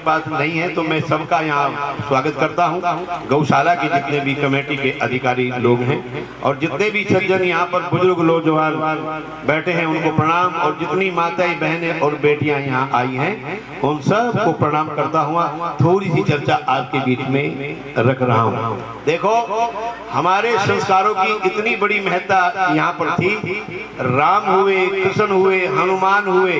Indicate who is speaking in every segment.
Speaker 1: पास नहीं है तो मैं सबका यहाँ स्वागत करता हूँ। गौशाला के जितने भी कमेटी के अधिकारी लोग हैं और जितने भी सज्जन यहाँ पर बुजुर्ग लोग जो बैठे हैं उनको प्रणाम, और जितनी माताएं बहनें और बेटियां यहाँ आई हैं उन सब को प्रणाम करता हुआ थोड़ी सी चर्चा आपके बीच में रख रहा हूँ। देखो, हमारे संस्कारों की इतनी बड़ी महत्ता यहाँ पर थी। राम हुए, कृष्ण हुए, हनुमान हुए,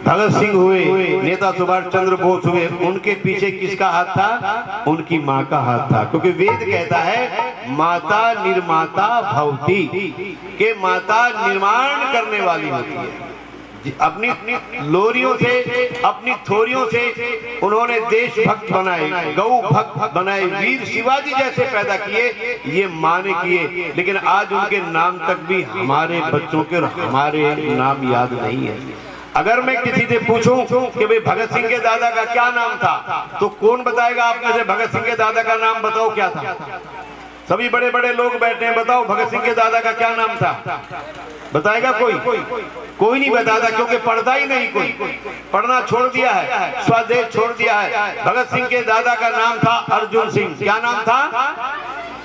Speaker 1: भगत सिंह हुए, नेता सुभाष चंद्र बोस हुए, उनके पीछे किसका हाथ था? उनकी माँ का हाथ था। क्योंकि वेद कहता है माता निर्माता भवति, के माता निर्माण करने वाली होती है। अपनी लोरियों से, अपनी थोरियों से उन्होंने देशभक्त बनाए, गौ भक्त बनाए, वीर शिवाजी जैसे पैदा किए, ये माँ ने किए। लेकिन आज उनके नाम तक भी हमारे बच्चों के और हमारे नाम याद नहीं है। अगर मैं किसी से पूछूं कि भाई भगत सिंह के दादा का क्या नाम था, तो कौन बताएगा आप में से? भगत सिंह के दादा का नाम बताओ क्या था? सभी बड़े बड़े लोग बैठे हैं, बताओ भगत सिंह के दादा का क्या नाम था? बताएगा कोई? कोई नहीं बताता, क्योंकि पढ़ता ही नहीं कोई, पढ़ना छोड़ दिया है, स्वदेश छोड़ दिया है। भगत सिंह के दादा का नाम था अर्जुन सिंह। क्या नाम था?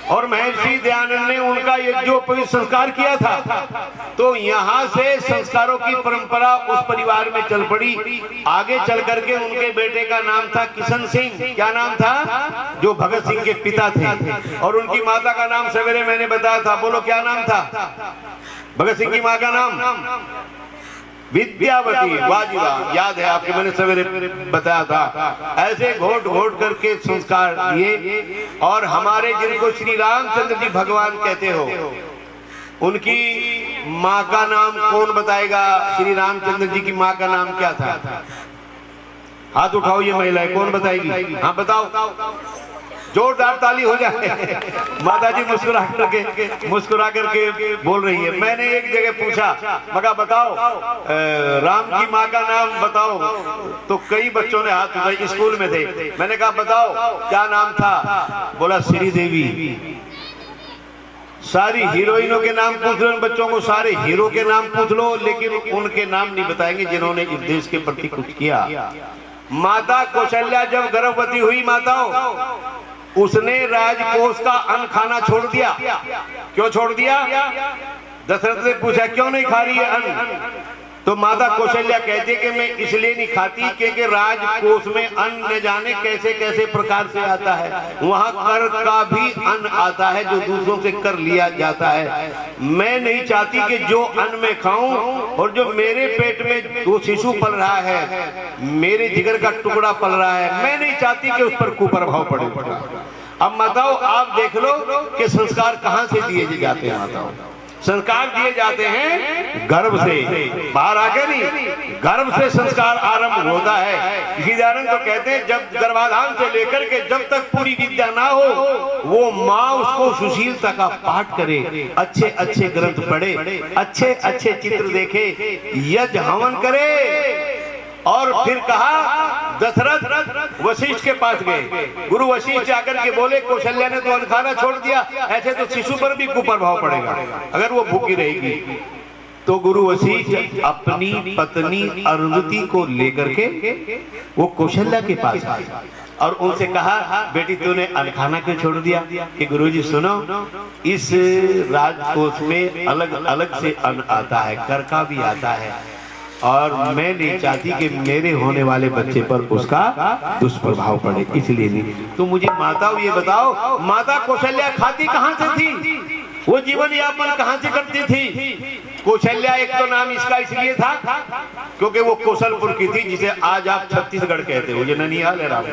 Speaker 1: और महर्षि दयानंद ने उनका यज्ञोपवीत संस्कार किया था। तो यहाँ से संस्कारों की परंपरा उस परिवार में चल पड़ी। आगे चल करके उनके बेटे का नाम था किशन सिंह। क्या नाम था? जो भगत सिंह के पिता थे। और उनकी माता का नाम सवेरे मैंने बताया था, बोलो क्या नाम था भगत सिंह की माँ का नाम? विद्यावती। वाह जी वाह, याद है आपके, मैंने सवेरे बताया था। ऐसे घोट घोट करके संस्कार दिए। और हमारे जिनको श्री रामचंद्र जी भगवान कहते हो, उनकी माँ का नाम कौन बताएगा? श्री रामचंद्र जी की माँ का नाम क्या था? हाथ उठाओ ये महिलाएं, कौन बताएगी? हाँ बताओ, जोरदार ताली हो जाए। माता जी मुस्कुरा करके बोल रही है। मैंने एक जगह पूछा, मगर बताओ राम की माँ का नाम बताओ, तो कई बच्चों ने हाथ उठाए, स्कूल में थे। मैंने कहा बताओ क्या नाम था? बोला श्री देवी। सारी हीरोइनों के नाम पूछ लो बच्चों को, सारे हीरो के नाम पूछ लो, लेकिन उनके नाम नहीं बताएंगे जिन्होंने इस देश के प्रति कुछ किया। माता कौशल्या जब गर्भवती हुई माताओं, उसने राजकोष का अन्न खाना छोड़ दिया। क्यों छोड़ दिया? दशरथ ने पूछा क्यों नहीं खा रही है अन्न? तो माता कौशल्या कहती है कि मैं इसलिए नहीं खाती क्योंकि राजकोष में अन्न न जाने कैसे कैसे प्रकार से आता है। वहाँ कर का भी अन्न आता है जो दूसरों से कर लिया जाता है। मैं नहीं चाहती कि जो अन्न मैं खाऊं और जो मेरे पेट में वो शिशु पल रहा है, मेरे जिगर का टुकड़ा पल रहा है, मैं नहीं चाहती कि उस पर कुप्रभाव पड़े। अब माताओं आप देख लो कि संस्कार कहाँ से दिए जाते हैं। माताओं संस्कार दिए जाते हैं गर्भ से, बाहर आके नहीं, गर्भ से संस्कार आरंभ होता है। गीतानंद तो कहते हैं जब गर्भाधान से लेकर के जब तक पूरी विद्या ना हो, वो माँ उसको सुशीलता का पाठ करे, अच्छे अच्छे ग्रंथ पढ़े, अच्छे अच्छे चित्र देखे, यज्ञ हवन करे। और फिर कहा दशरथ वशिष्ठ के पास गए, गुरु वशिष्ठ जाकर के बोले कौशल्या ने तो अन्न खाना छोड़ दिया, ऐसे तो शिशु पर भी कुप्रभाव पड़ेगा अगर वो भूखी रहेगी। तो गुरु वशिष्ठ अपनी पत्नी अरुंधति को लेकर के वो कौशल्या के पास आए और उनसे कहा बेटी तूने अन्न खाना क्यों छोड़ दिया? कि गुरुजी सुनो, इस राजकोष में अलग अलग से अन्न आता है, कर का भी आता है, और मैं नहीं चाहती कि मेरे होने वाले बच्चे पर उसका दुष्प्रभाव पड़े, इसलिए नहीं। तो मुझे माताओं ये बताओ, माता कौशल्या खाती कहाँ से थी? वो जीवन यापन कहाँ से करती थी? कौशल्या एक तो नाम इसका इसलिए था क्योंकि वो कौशलपुर की थी, जिसे आज आप छत्तीसगढ़ कहते हो। ये ननिहाल है राम,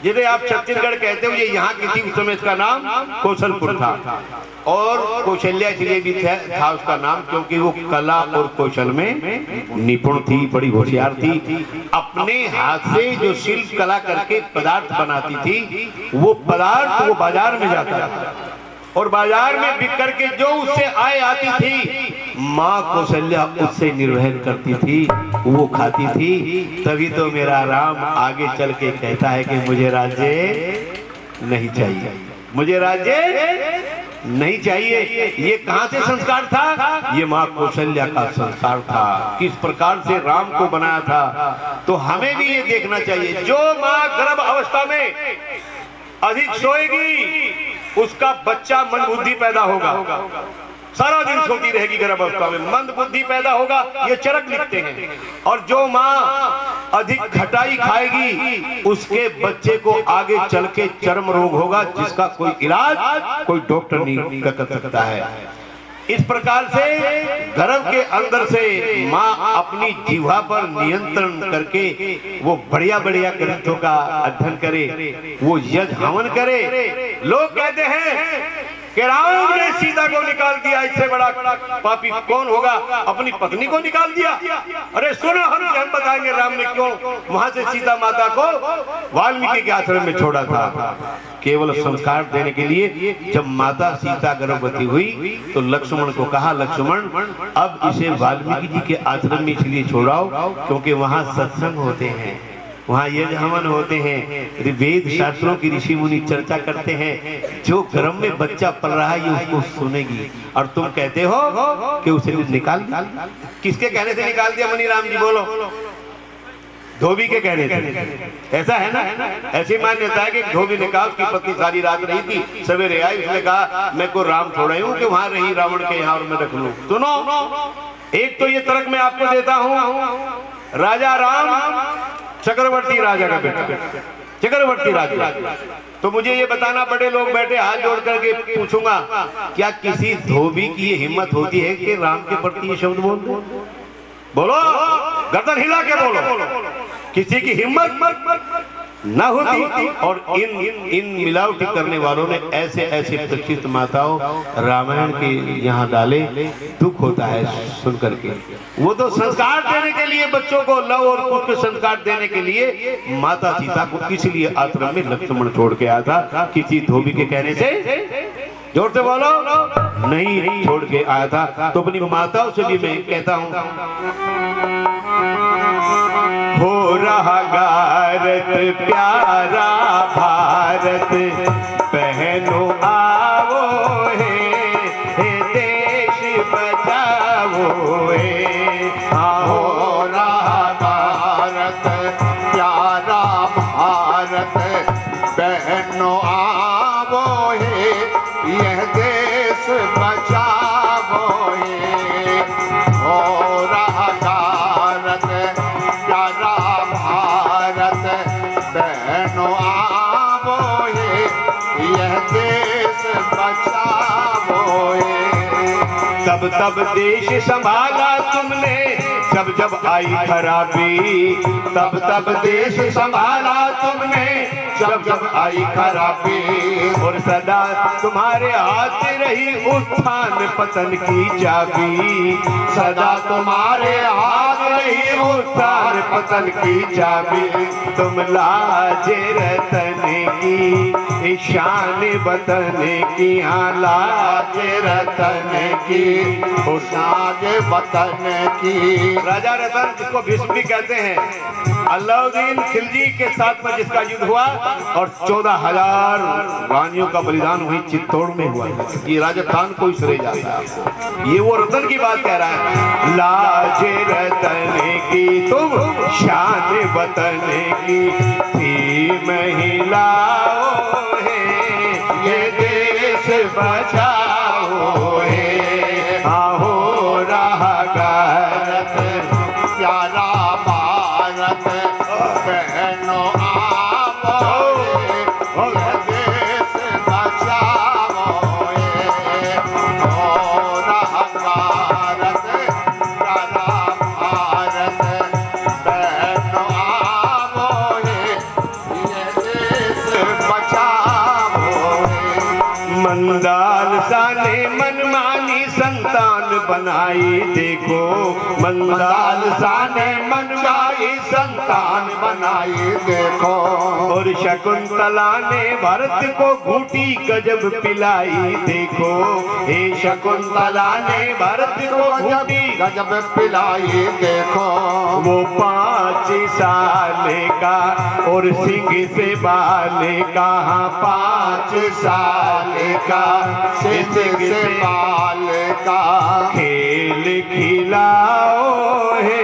Speaker 1: जिसे आप छत्तीसगढ़ कहते हो, ये यहाँ की थी। उस समय इसका नाम कौशलपुर था। और कौशल्या इसलिए भी था उसका नाम क्योंकि वो कला और कौशल में निपुण थी, बड़ी होशियार थी। अपने हाथ से जो शिल्प कला करके पदार्थ बनाती थी, वो पदार्थ वो बाजार में जाता था और बाजार में बिक करके जो उससे आय आती थी, माँ कौशल्या उससे निर्वहन करती थी, वो खाती थी। तभी तो मेरा राम आगे चल के कहता है कि मुझे राज्य नहीं चाहिए, मुझे राज्य नहीं चाहिए। ये कहां से संस्कार था? ये माँ कौशल्या का संस्कार था, किस प्रकार से राम को बनाया था। तो हमें भी ये देखना चाहिए, जो माँ गर्भ अवस्था में अधिक सोएगी उसका बच्चा मंद बुद्धि पैदा होगा, सारा दिन सोती रहेगी गर्भ अवस्था में, मंद बुद्धि पैदा होगा, ये चरक लिखते हैं। और जो माँ अधिक खटाई खाएगी उसके बच्चे को आगे चल के चर्म रोग होगा, जिसका कोई इलाज कोई डॉक्टर नहीं कर सकता है। इस प्रकार से गर्भ के अंदर से माँ अपनी जीवा पर नियंत्रण करके वो बढ़िया बढ़िया ग्रंथों का अध्ययन करे, वो यज्ञ हवन करे। लोग कहते हैं कि राम ने सीता को निकाल दिया, इससे बड़ा पापी कौन होगा, अपनी पत्नी को निकाल दिया। अरे सुनो, हम बताएंगे राम ने क्यों वहां से सीता माता को वाल्मीकि के आश्रम में छोड़ा था, केवल संस्कार देने के लिए। जब माता सीता गर्भवती हुई तो लक्ष्मण को कहा, लक्ष्मण अब इसे वाल्मीकि जी के आश्रम में इसलिए छोड़ाओ क्योंकि वहां सत्संग होते हैं, वहाँ यज्ञ हवन होते हैं, वेद शास्त्रों की ऋषि मुनि चर्चा करते हैं। जो गर्भ में बच्चा पल रहा है ये उसको सुनेगी, और तुम कहते हो कि उसे निकाल दिया। किसके कहने से निकाल दिया मनी राम जी, बोलो? धोबी के कहने से। ऐसा है ना, ऐसी मान्यता है कि धोबी ने कहा, उसकी पत्नी सारी रात रही थी, सवेरे आई, उसने कहा मैं को राम छोड़ा हूँ कि वहां रही रावण के यहाँ और मैं रख लूं। सुनो, एक तो ये तर्क मैं आपको देता हूँ, राजा राम चक्रवर्ती राजा का बेटा, चक्रवर्ती राजा। तो मुझे ये बताना, बड़े लोग बैठे हाथ जोड़ करके पूछूंगा, क्या किसी धोबी की ये हिम्मत होती है कि राम के प्रति ये शब्द बोल दो? बोलो, गर्दन हिला के बोलो। किसी की हिम्मत ना होती। और इन मिलावटी करने वालों ने ऐसे ऐसे प्रक्षित माताओं रामायण के यहाँ डाले, दुख होता है सुन करके। वो तो संस्कार देने के लिए, बच्चों को लव और कुछ के संस्कार देने के लिए माता सीता को इसलिए आश्रम में लक्ष्मण छोड़ के आया था, किसी धोबी के कहने से, जोर से बोलो, नहीं छोड़ के आया था। तो अपनी माताओं से भी मैं कहता हूँ, हो रहा भारत प्यारा भारत, बहनों आओ हे देश बचाओ हे। हो रहा भारत प्यारा भारत, बहनों आओ हे यह देश बचाओ हे। हो रहा भारत प्यारा भारत, बहनों आओ हे यह देश बचाओ हे। तब तब देश संभाला तुमने जब जब आई खराबी, तब तब देश संभाला तुमने जब जब आई खराबी। और सदा तुम्हारे हाथ रही उत्थान पतन की चाबी, सदा तुम्हारे हाथ रही उत्थान पतन की चाबी। तुम लाजे रतन की शान वतन की, हाँ लाजे रतन की शान वतन की। राजा रतन, जिसको भीष्म भी कहते हैं, अलाउद्दीन खिलजी के साथ में जिसका युद्ध हुआ और 14,000 रानियों का बलिदान वहीं चित्तौड़ में हुआ। ये राजस्थान को इसरे जाता है, ये वो रतन की बात कह रहा है। लाज रतन की तुम शान वतन की, थी महिलाओं है ये देश बचाओ है। हो रहा भारत प्यारा भारत, बहनों आओ ये देश बचाओ ये। हो रहा भारत प्यारा भारत, बहनों आओ ये देश बचाओ ये। मंदाल बनाई देखो, मंदालसा ने मनवाई संतान बनाई देखो। और शकुंतला ने भरत को घूटी गजब पिलाई देखो, हे शकुंतला ने भरत को घूटी
Speaker 2: गजब पिलाई देखो।
Speaker 1: वो 5 साल का और सिंह से बाल का,
Speaker 2: 5 साल का सिंह से बाल का।
Speaker 1: खेल खिलाओ है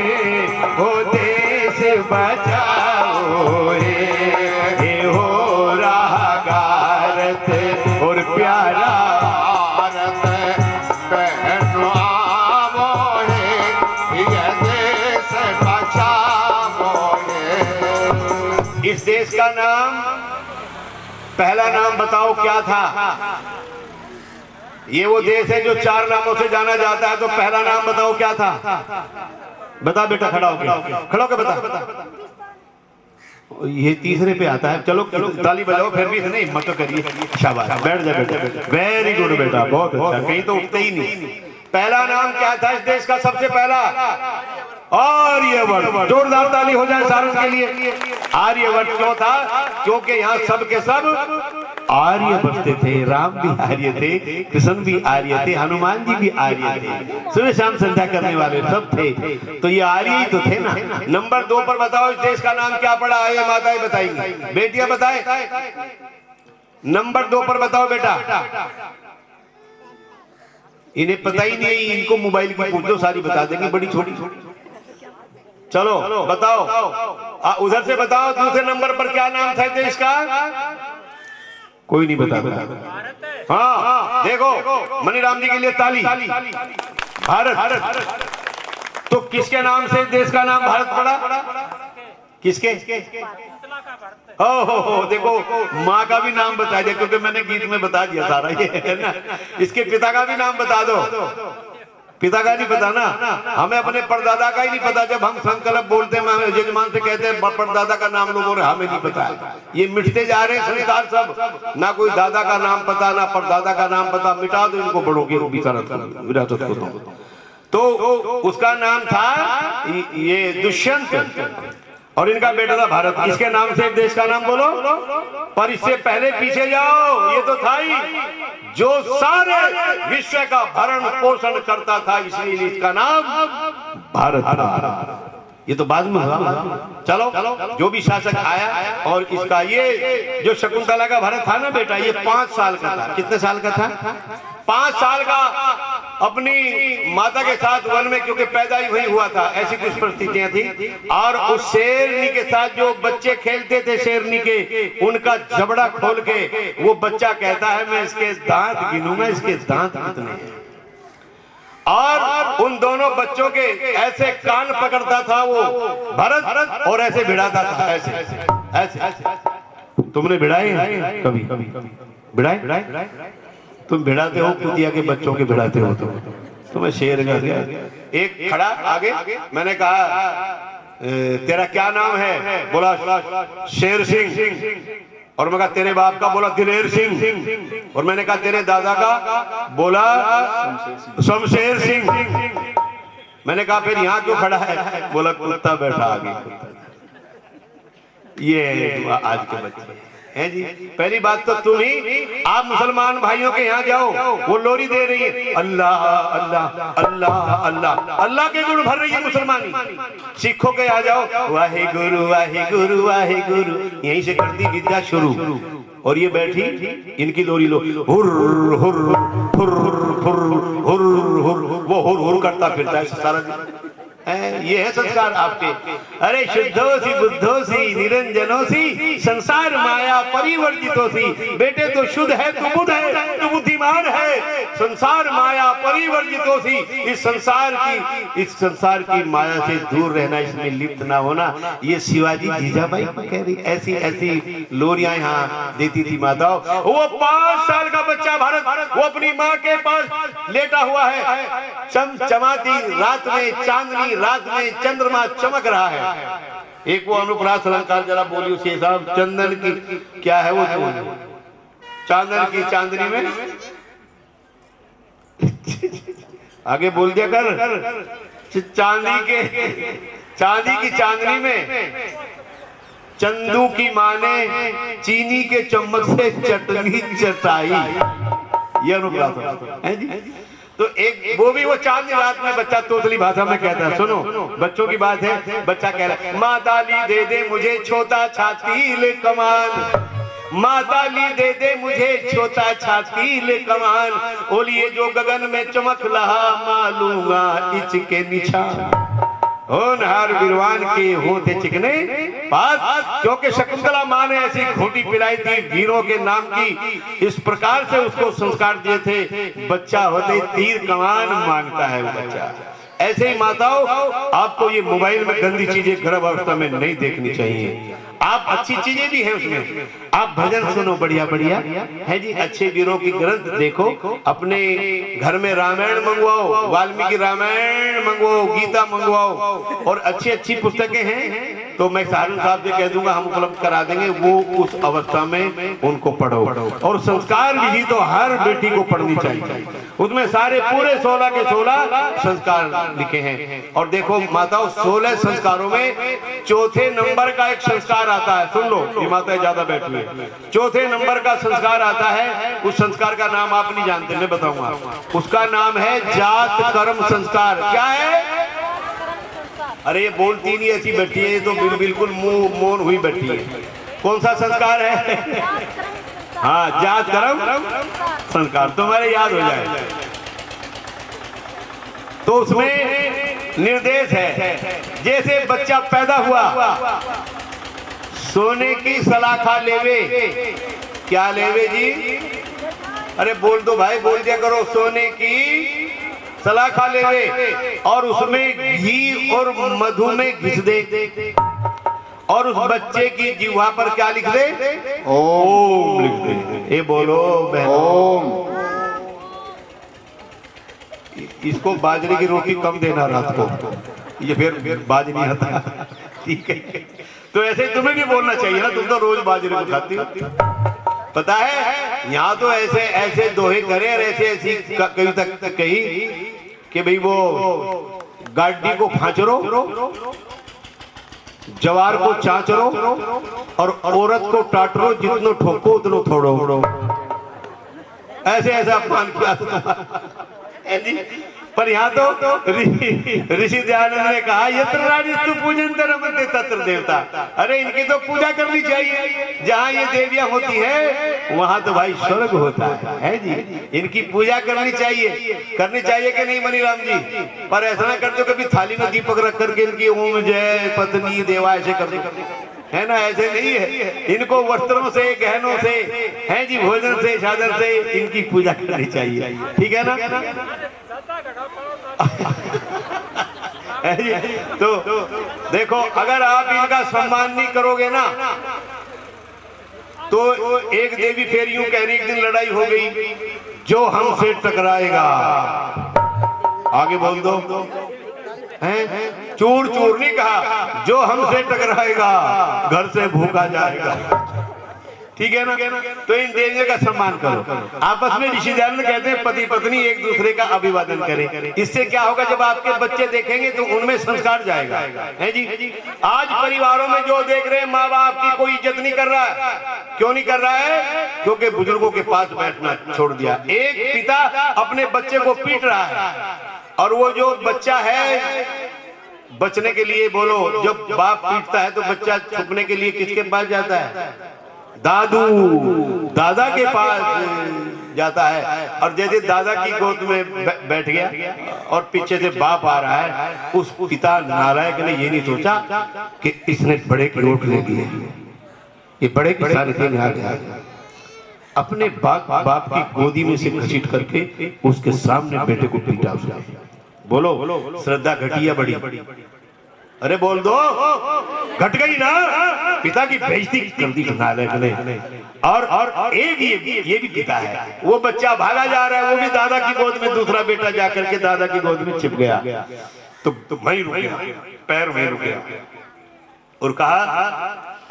Speaker 1: हो देश बचाओ है हो रहा गारत और प्यारा
Speaker 2: भारत पहनावो है, ये देश बचावो है।
Speaker 1: इस देश का नाम, पहला नाम बताओ क्या था? ये वो देश है जो 4 नामों से जाना जाता है, तो पहला नाम बताओ क्या था? बता बेटा, खड़ा होकर बता। ये तीसरे पे आता है। चलो ताली बजाओ, फिर भी नहीं हिम्मत तो करिए। शाबाश, बैठ जा बेटा, वेरी गुड बेटा, बहुत अच्छा, कहीं तो उठते ही नहीं। पहला नाम क्या था इस देश का? सबसे पहला आर्यवर्त। जोरदार ताली हो जाए सारंग के लिए। आर्यवर्त क्यों था? क्योंकि यहाँ सब के सब आर्य बसते थे। राम भी आर्य थे, कृष्ण भी आर्य थे, हनुमान जी भी आर्य थे, सुबह शाम संध्या करने वाले सब थे। तो ये आर्य ही तो थे ना। नंबर 2 पर बताओ इस देश का नाम क्या पड़ा है? माताएं बताएंगी, बेटियां बताएं। नंबर 2 पर बताओ बेटा। इन्हें पता ही नहीं, इनको मोबाइल की पूछ दो, सारी बता देंगे, बड़ी छोटी। चलो बताओ, उधर से बताओ। दूसरे नंबर पर क्या नाम था देश का? कोई नहीं बता। हाँ देखो, मनीराम जी के लिए ताली। भारत। तो किसके नाम से देश का नाम भारत पड़ा? किसके? हो देखो, माँ का भी नाम बता दिया, क्योंकि मैंने गीत में बता दिया सारा ये है ना। इसके पिता का भी नाम बता दो। पिता का नहीं पता ना, हमें अपने परदादा का ही नहीं पता। जब हम संकल्प बोलते हैं, हमें यजमान से कहते हैं परदादा का नाम लोगों ने, हमें नहीं पता है। ये मिटते जा रहे हैं संस्कार सब, ना कोई दादा का नाम पता, ना परदादा का नाम पता। मिटा दो इनको, बड़ों की विरासत को। तो उसका नाम था ये दुष्यंत, और इनका बेटा था भारत। किसके नाम से देश का नाम बोलो? पर इससे पहले पीछे जाओ, ये तो था ही जो सारे विश्व का भरण पोषण करता था, इसलिए इसका नाम भारत था। ये तो बाद में हुआ। चलो, जो भी शासक आया, और इसका ये जो शकुंतला का भारत था ना बेटा, ये 5 साल का था। कितने साल का था? 5 साल का। अपनी माता के साथ वन में, क्योंकि पैदा ही वही हुआ था, ऐसी कुछ परिस्थितियां थी। और उस शेरनी के साथ जो बच्चे खेलते थे, शेरनी के, उनका जबड़ा खोल के वो बच्चा कहता है, मैं इसके दांत गिनूंगा, इसके दांत कितने हैं। और उन दोनों बच्चों के ऐसे कान पकड़ता था वो भरत, और ऐसे भिड़ाता था, ऐसे। तुमने भिड़ाए कभी? भिड़ाए? तुम भिड़ाते हो कुतिया के बच्चों के, भिड़ाते हो तुम्हें शेर का गया। एक खड़ा आगे, मैंने कहा तेरा क्या नाम है? बोला शेर सिंह। और मैं कहा तेरे बाप का? बोला दिलेर सिंह। और मैंने कहा तेरे दादा का? बोला शमशेर सिंह। मैंने कहा फिर यहाँ क्यों खड़ा है? बोला कुत्ता बैठा आगे। ये आज के बच्चे हैं जी। पहली बात तो तुम ही, आप मुसलमान भाइयों के यहाँ जाओ, वो लोरी दे रही है, अल्लाह अल्लाह अल्लाह अल्लाह, अल्लाह के गुण भर रही है मुसलमानी। सिखों के यहाँ जाओ, वाहे गुरु वाहे गुरु वाहे गुरु, यहीं से कर दी विद्या शुरू। और ये बैठी, इनकी लोरी लो, हुर हुर हुर हुर हुर हुर हुर, वो हुर हुर करता फिरता है सारा दिन। ये है संस्कार आपके। अरे शुद्धोसी बुद्धोसी निरंजनोसी, संसार माया परिवर्जितोसी। बेटे तो शुद्ध है, तू बुद्ध है, तू बुद्धिमान है। संसार माया परिवर्जितोसी, इस संसार की माया से दूर रहना, इसमें लिप्त ना होना। ये शिवाजी जीजाबाई को कह रही। ऐसी ऐसी लोरियां यहाँ देती थी माताओं। वो 5 साल का बच्चा भारत, वो अपनी माँ के पास लेटा हुआ है। चमचमाती रात में चांदनी, रात में चंद्रमा चमक रहा है। एक वो अनुप्रास अलंकार जरा बोली उसके हिसाब, चंदन की क्या है वो, चांदन की चांदनी में आगे बोल दिया कर। चांदी की चांदनी में चंदू की माँ ने चीनी के चम्मच से चटनी चटाई, ये अनुप्रास है जी। तो एक वो भी वो चांदनी रात में बच्चा तोतली भाषा में कहता है, सुनो बच्चों की बात है। बच्चा कह रहा है, माँ दाली दे दे मुझे छोटा छाती कमान, माँ दाली दे दे मुझे छोटा छाती कमान, ओलिए जो गगन में चमक रहा मालूंगा इच के निशान, होनहार वीरवान के होते चिकने पास। क्योंकि शकुंतला माँ ने ऐसी घोटी पिलाई थी वीरों के नाम की, इस प्रकार से उसको संस्कार दिए थे, बच्चा होते तीर कमान मांगता है वो बच्चा। ऐसे ही माताओं, आपको ये मोबाइल में गंदी चीजें गर्भ अवस्था में नहीं देखनी चाहिए। आप अच्छी चीजें भी हैं उसमें, आप भजन सुनो बढ़िया बढ़िया है जी, अच्छे वीरों की ग्रंथ देखो, अपने घर में रामायण मंगवाओ, वाल्मीकि रामायण मंगवाओ, गीता मंगवाओ, और अच्छी अच्छी पुस्तकें हैं तो मैं सहारून साहब से कह दूंगा हम उपलब्ध करा देंगे, वो उस अवस्था में उनको पढ़ो। और संस्कार विधि तो हर बेटी को पढ़नी चाहिए, उसमें सारे पूरे 16 के 16 संस्कार लिखे हैं। और देखो माताओं, 16 संस्कारों में चौथे नंबर का एक संस्कार आता है, सुन लो, ये माताएं ज्यादा बैठी है। चौथे नंबर का संस्कार आता है, उस संस्कार का नाम आप नहीं जानते, मैं बताऊंगा। उसका नाम है जात कर्म संस्कार। क्या है? अरे ये बोलती नहीं, ऐसी बैठी है, ये तो बिल्कुल मुंह मौन हुई बैठी है। कौन सा संस्कार है? हाँ, जात कर्म संस्कार, तुम्हारे याद हो जाए। तो उसमें निर्देश है, जैसे बच्चा पैदा हुआ, सोने की सलाखा लेवे। क्या लेवे जी? अरे बोल दो भाई, बोल दिया करो। सोने की सलाखा लेवे और उसमें घी और मधु में घिस दे, और उस बच्चे की जिह्वा पर क्या लिख दे? ओम लिख दे। ये बोलो ओम। इसको बाजरे की रोटी कम देना रात को, ये फिर बाज नहीं आता, ठीक है। तो ऐसे तुम्हें भी बोलना चाहिए ना, तुम तो रोज बाजरे को खाती हो। पता है यहाँ तो ऐसे ऐसे दोहे करे और ऐसे ऐसी कहीं तक कही कि भाई वो गाड़ी को फांचरो, जवार को चाचरो, और औरत को टाटरो, जितनो ठोको उतनो थोड़ो। ऐसे ऐसा अपमान किया पर यहाँ तो ऋषि दयानंद ने कहा, यत्र राजस्तु पूजन्ते रमन्ते तत्र देवता। अरे इनकी तो पूजा करनी चाहिए, जहाँ ये देवियां होती है वहां तो भाई स्वर्ग होता है जी। इनकी पूजा करनी चाहिए कि नहीं मनीराम जी? पर ऐसा ना करते कभी थाली में दीपक रख करके इनकी ओम जय पत्नी देवा ऐसे कर दो, है ना? ऐसे नहीं है, इनको वस्त्रों से, गहनों से, है जी, भोजन से, चादर से इनकी पूजा करनी चाहिए, ठीक है ना? तो देखो, अगर आप इनका सम्मान नहीं करोगे ना, तो एक देवी फिर यूं कह रही, एक दिन लड़ाई हो गई, जो हमसे टकराएगा, आगे बोल दो, हैं? चूर चूर नहीं कहा, जो हमसे टकराएगा घर से भूखा जाएगा, ठीक है ना? तो इन देवियों का सम्मान करो। आपस में ऋषि दयानंद कहते हैं पति पत्नी एक दूसरे का अभिवादन करें। इससे क्या होगा, जब आपके बच्चे देखेंगे तो उनमें संस्कार जाएगा, है जी। आज परिवारों में जो देख रहे हैं, माँ बाप की कोई इज्जत नहीं कर रहा है। क्यों नहीं कर रहा है? क्योंकि बुजुर्गों के पास बैठना छोड़ दिया। एक पिता अपने बच्चे को पीट रहा है, और वो जो बच्चा है बचने के लिए, बोलो, जब बाप पीटता है तो बच्चा छुपने के लिए किसके पास जाता है? दादा के पास जाता है। और जैसे दादा की गोद में बैठ गया और पीछे से बाप आ रहा है, उस पिता नालायक ने ये नहीं सोचा कि इसने बड़े की ओट ले दी है, ये बड़े की सानिध्य में आ गया, अपने बाप की गोदी में से घसीट करके उसके सामने बेटे को पीटा उसने। बोलो, श्रद्धा घटी या बड़ी? अरे बोल दो, घट गई ना? पिता की बेइज्जती कर दी नालायक ने। और एक ये भी पिता है, वो बच्चा भागा जा रहा है, वो भी दादा की गोद में, दूसरा बेटा जाकर के दादा की गोद में छिप गया, तो वहीं रुक गया, पैर वहीं रुक गया, और कहा,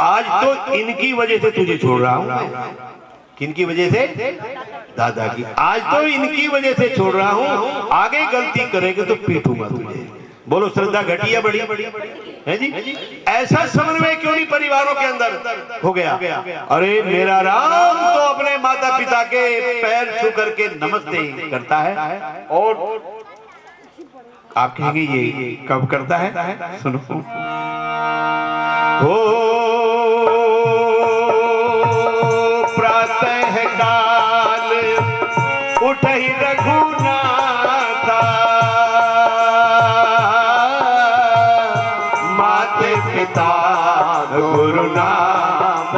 Speaker 1: आज तो इनकी वजह से तुझे छोड़ रहा हूं। किनकी वजह से? दादा की। आज तो इनकी वजह से छोड़ रहा हूं, आगे गलती करेंगे तो पीटूंगा तुझे। बोलो श्रद्धा घटी या बड़ी है जी? ऐसा समन्वय क्यों नहीं परिवारों के अंदर हो गया? अरे मेरा राम तो अपने माता पिता के पैर छू करके नमस्ते करता है। और आप कहेंगे ये कब करता है? सुनो। हो प्रातः काल उठहि रघुनाथा, माते पिता गुरु नाम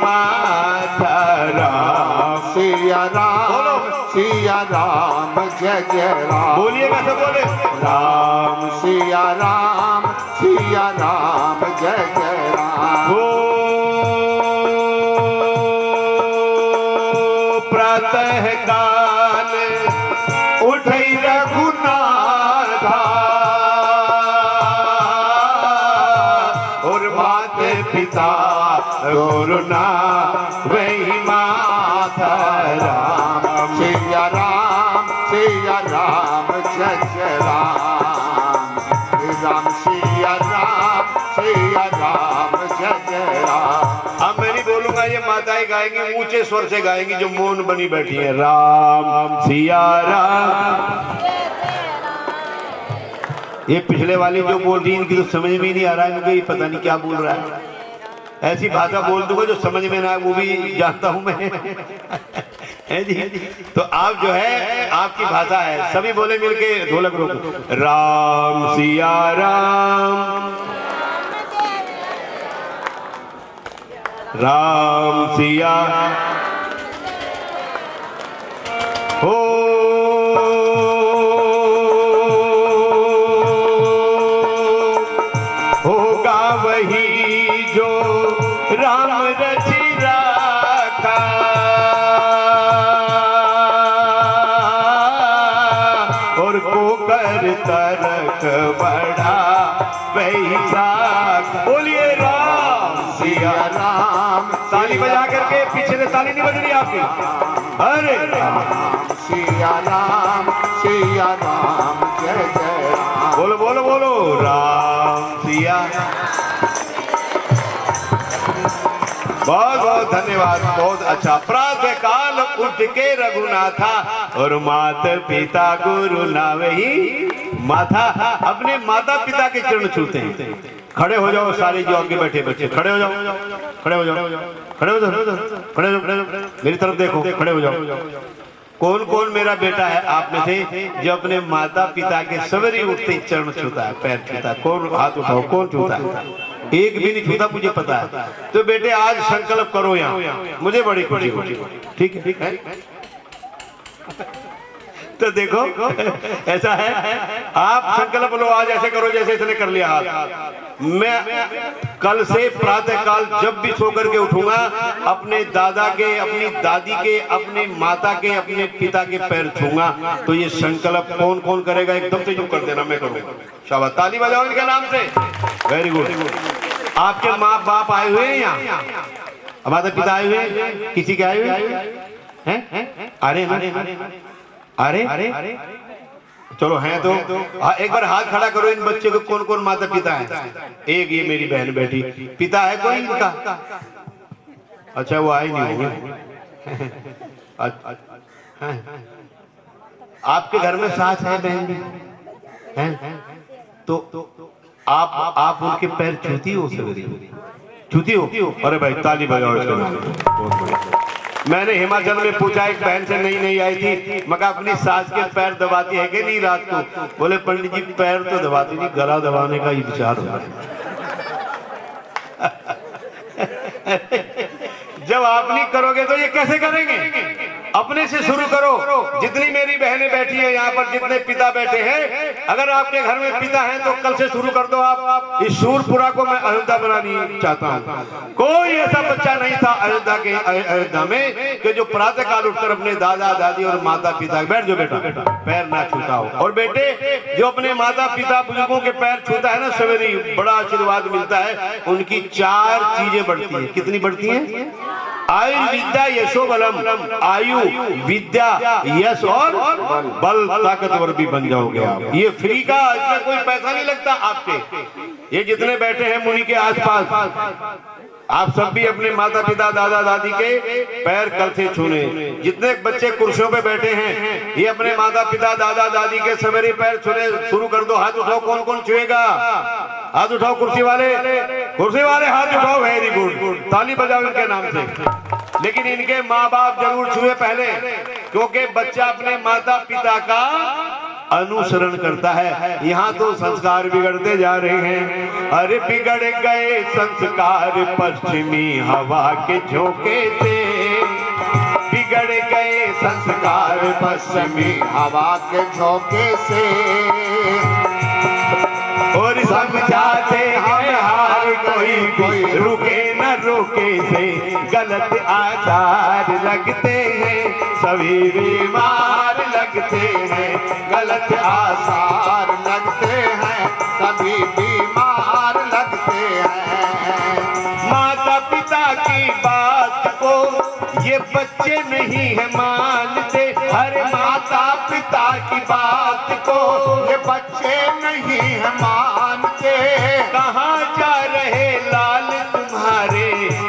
Speaker 1: माता राम।
Speaker 2: सिया राम जय जय राम।
Speaker 1: बोलिएगा सब बोले
Speaker 2: राम सिया राम जय जय राम।
Speaker 1: हो प्रातः काल उठई रघुनाथा, और माते पिता गुरु नाम वही माता राम।
Speaker 2: सिया राम जय जय राम। राम सिया राम जय जय राम।
Speaker 1: अब मैं नहीं बोलूंगा, ये माताएं गाएंगी, ऊंचे स्वर से गाएंगी जो मौन बनी बैठी है। राम सिया राम। ये पिछले वाली जो बोल रही इनकी तो समझ में ही नहीं आ रहा है, इनको ये पता नहीं क्या बोल रहा है। ऐसी भाषा बोल दूंगा जो समझ में ना आए, वो भी जानता हूं मैं। है जी? तो आप जो है आपकी भाषा है, सभी बोले मिलके ढोलक रोको। राम सिया राम, राम सिया हो। होगा वही जो राम रचि राखा, और को कर तरक बढ़ा वैसाख। बोलिए राम सिया राम। ताली बजा करके, पीछे से ताली नहीं बज रही आपकी। अरे
Speaker 2: राम सिया राम जय जय राम।
Speaker 1: बोलो बोलो बोलो राम सिया। बहुत बहुत धन्यवाद, बहुत अच्छा। प्रातः काल उठ के रघुनाथा, और माता पिता गुरु नावही माथा। अपने माता पिता के चरण छूते हैं। खड़े हो जाओ सारे जो आगे बैठे बच्चे, खड़े हो जाओ, खड़े हो जाओ, खड़े हो जाओ, खड़े हो जाओ, मेरी तरफ देखो, खड़े हो जाओ। कौन कौन मेरा बेटा है आप में से जो अपने माता पिता के सवेरे उठते ही चरण छूता है, पैर छूता है? कौन? हाथ उठाओ, कौन छूता है? एक भी नहीं छूता, मुझे पता है। तो बेटे आज संकल्प करो यहाँ, मुझे बड़ी खुशी होगी। ठीक है? तो देखो ऐसा है, आप संकल्प लो आज, ऐसे करो जैसे इसने कर लिया हाथ। मैं कल से प्रातः काल जब भी सो करके उठूंगा, अपने दादा के, अपनी दादी के, अपने माता के, अपने पिता के पैर छूंगा। तो ये संकल्प कौन कौन करेगा? एकदम से जो कर देना, मैं करूंगा। शाबाश, ताली बजाओ इनके नाम से। Very good. आपके माँ बाप आए हुए हैं यहाँ? माता पिता आए हुए हैं? किसी के आए हुए हैं? अरे अरे चलो हैं तो एक बार हाथ खड़ा करो। इन बच्चे को कौन कौन माता पिता है? एक ये मेरी बहन बैठी, पिता है कोई इनका? अच्छा, वो आए नहीं होंगे। आपके घर में सास है, बहन भी है? तो आप उनके पैर छूती हो? छूती हो? अरे भाई ताली बजाओ इसके नाम। बहुत बढ़िया। मैंने हिमाचल में पूछा, एक बहन से नहीं आई थी, मगर अपनी सास के पैर दबाती है कि नहीं रात को? बोले पंडित जी पैर तो दबाती नहीं, गला दबाने का ही विचार हो रहा है। जब आप नहीं करोगे तो ये कैसे करेंगे? अपने से शुरू करो। जितनी मेरी बहनें बैठी हैं यहाँ पर, जितने पिता बैठे हैं, अगर आपके घर में पिता हैं तो कल से शुरू कर दो आप। इस सूरपुरा को मैं अयोध्या बनानी चाहता हूँ। कोई ऐसा बच्चा नहीं था अयोध्या में कि जो प्रातः काल उठकर अपने दादा दादी और माता पिता, बैठ जो बेटा, पैर ना छूता हो। और बेटे जो अपने माता पिता बुजुर्गों के पैर छूता है ना सवेरे, बड़ा आशीर्वाद मिलता है। उनकी 4 चीजें बढ़ती है। कितनी बढ़ती है? आयुर्विद्या यशो बलम, आयु विद्या यश और बल, ताकतवर भी बन जाओगे आप। ये फ्री का, इसमें कोई पैसा नहीं लगता आपके। ये जितने बैठे हैं मुनि के आसपास, आप सब भी अपने माता पिता दादा दादी के पैर कल से छूने। जितने बच्चे कुर्सियों पे बैठे हैं, ये अपने माता पिता दादा दादी के सवेरे पैर छूने शुरू कर दो। हाथ उठाओ, कौन कौन छुएगा? हाथ उठाओ, कुर्सी वाले हाथ उठाओ। वेरी गुड, ताली बजाओ इनके नाम से। लेकिन इनके माँ बाप जरूर छुए पहले, क्योंकि बच्चा अपने माता पिता का अनुसरण करता है। यहाँ तो संस्कार बिगड़ते जा रहे हैं। अरे बिगड़ गए संस्कार पश्चिमी हवा के झोंके से, बिगड़ गए संस्कार
Speaker 2: पश्चिमी हवा के झोंके से,
Speaker 1: और समझाते हैं हार कोई रुके न रोके से, गलत आचार लगते हैं सभी बीमार लगते हैं,
Speaker 2: गलत आसार लगते हैं सभी बीमार लगते हैं।
Speaker 1: माता पिता की बात को ये बच्चे नहीं है मानते। अरे
Speaker 2: माता पिता की बात को ये बच्चे नहीं है मानते।
Speaker 1: कहाँ जा रहे लाल तुम्हारे,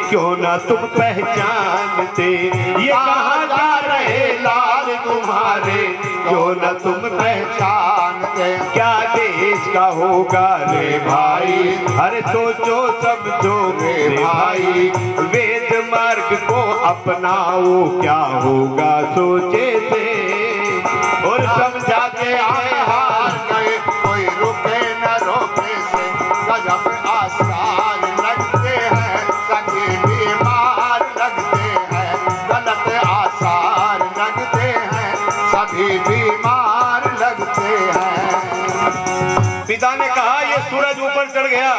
Speaker 1: क्यों ना तुम पहचानते। ये कहाँ जा रहे लाल तुम्हारे, क्यों न तुम
Speaker 2: पहचानते।
Speaker 1: क्या देश का होगा रे भाई, अरे सोचो समझो रे भाई। वेद मार्ग को अपनाओ, क्या होगा सोचे थे। और समझाते आए
Speaker 2: हार गए कोई रुके न रोके से, गजब आसार लगते हैं सभी बीमार लगते हैं, गलत आसार लगते हैं सभी बीमार लगते हैं।
Speaker 1: पिता ने कहा ये सूरज ऊपर चढ़ गया,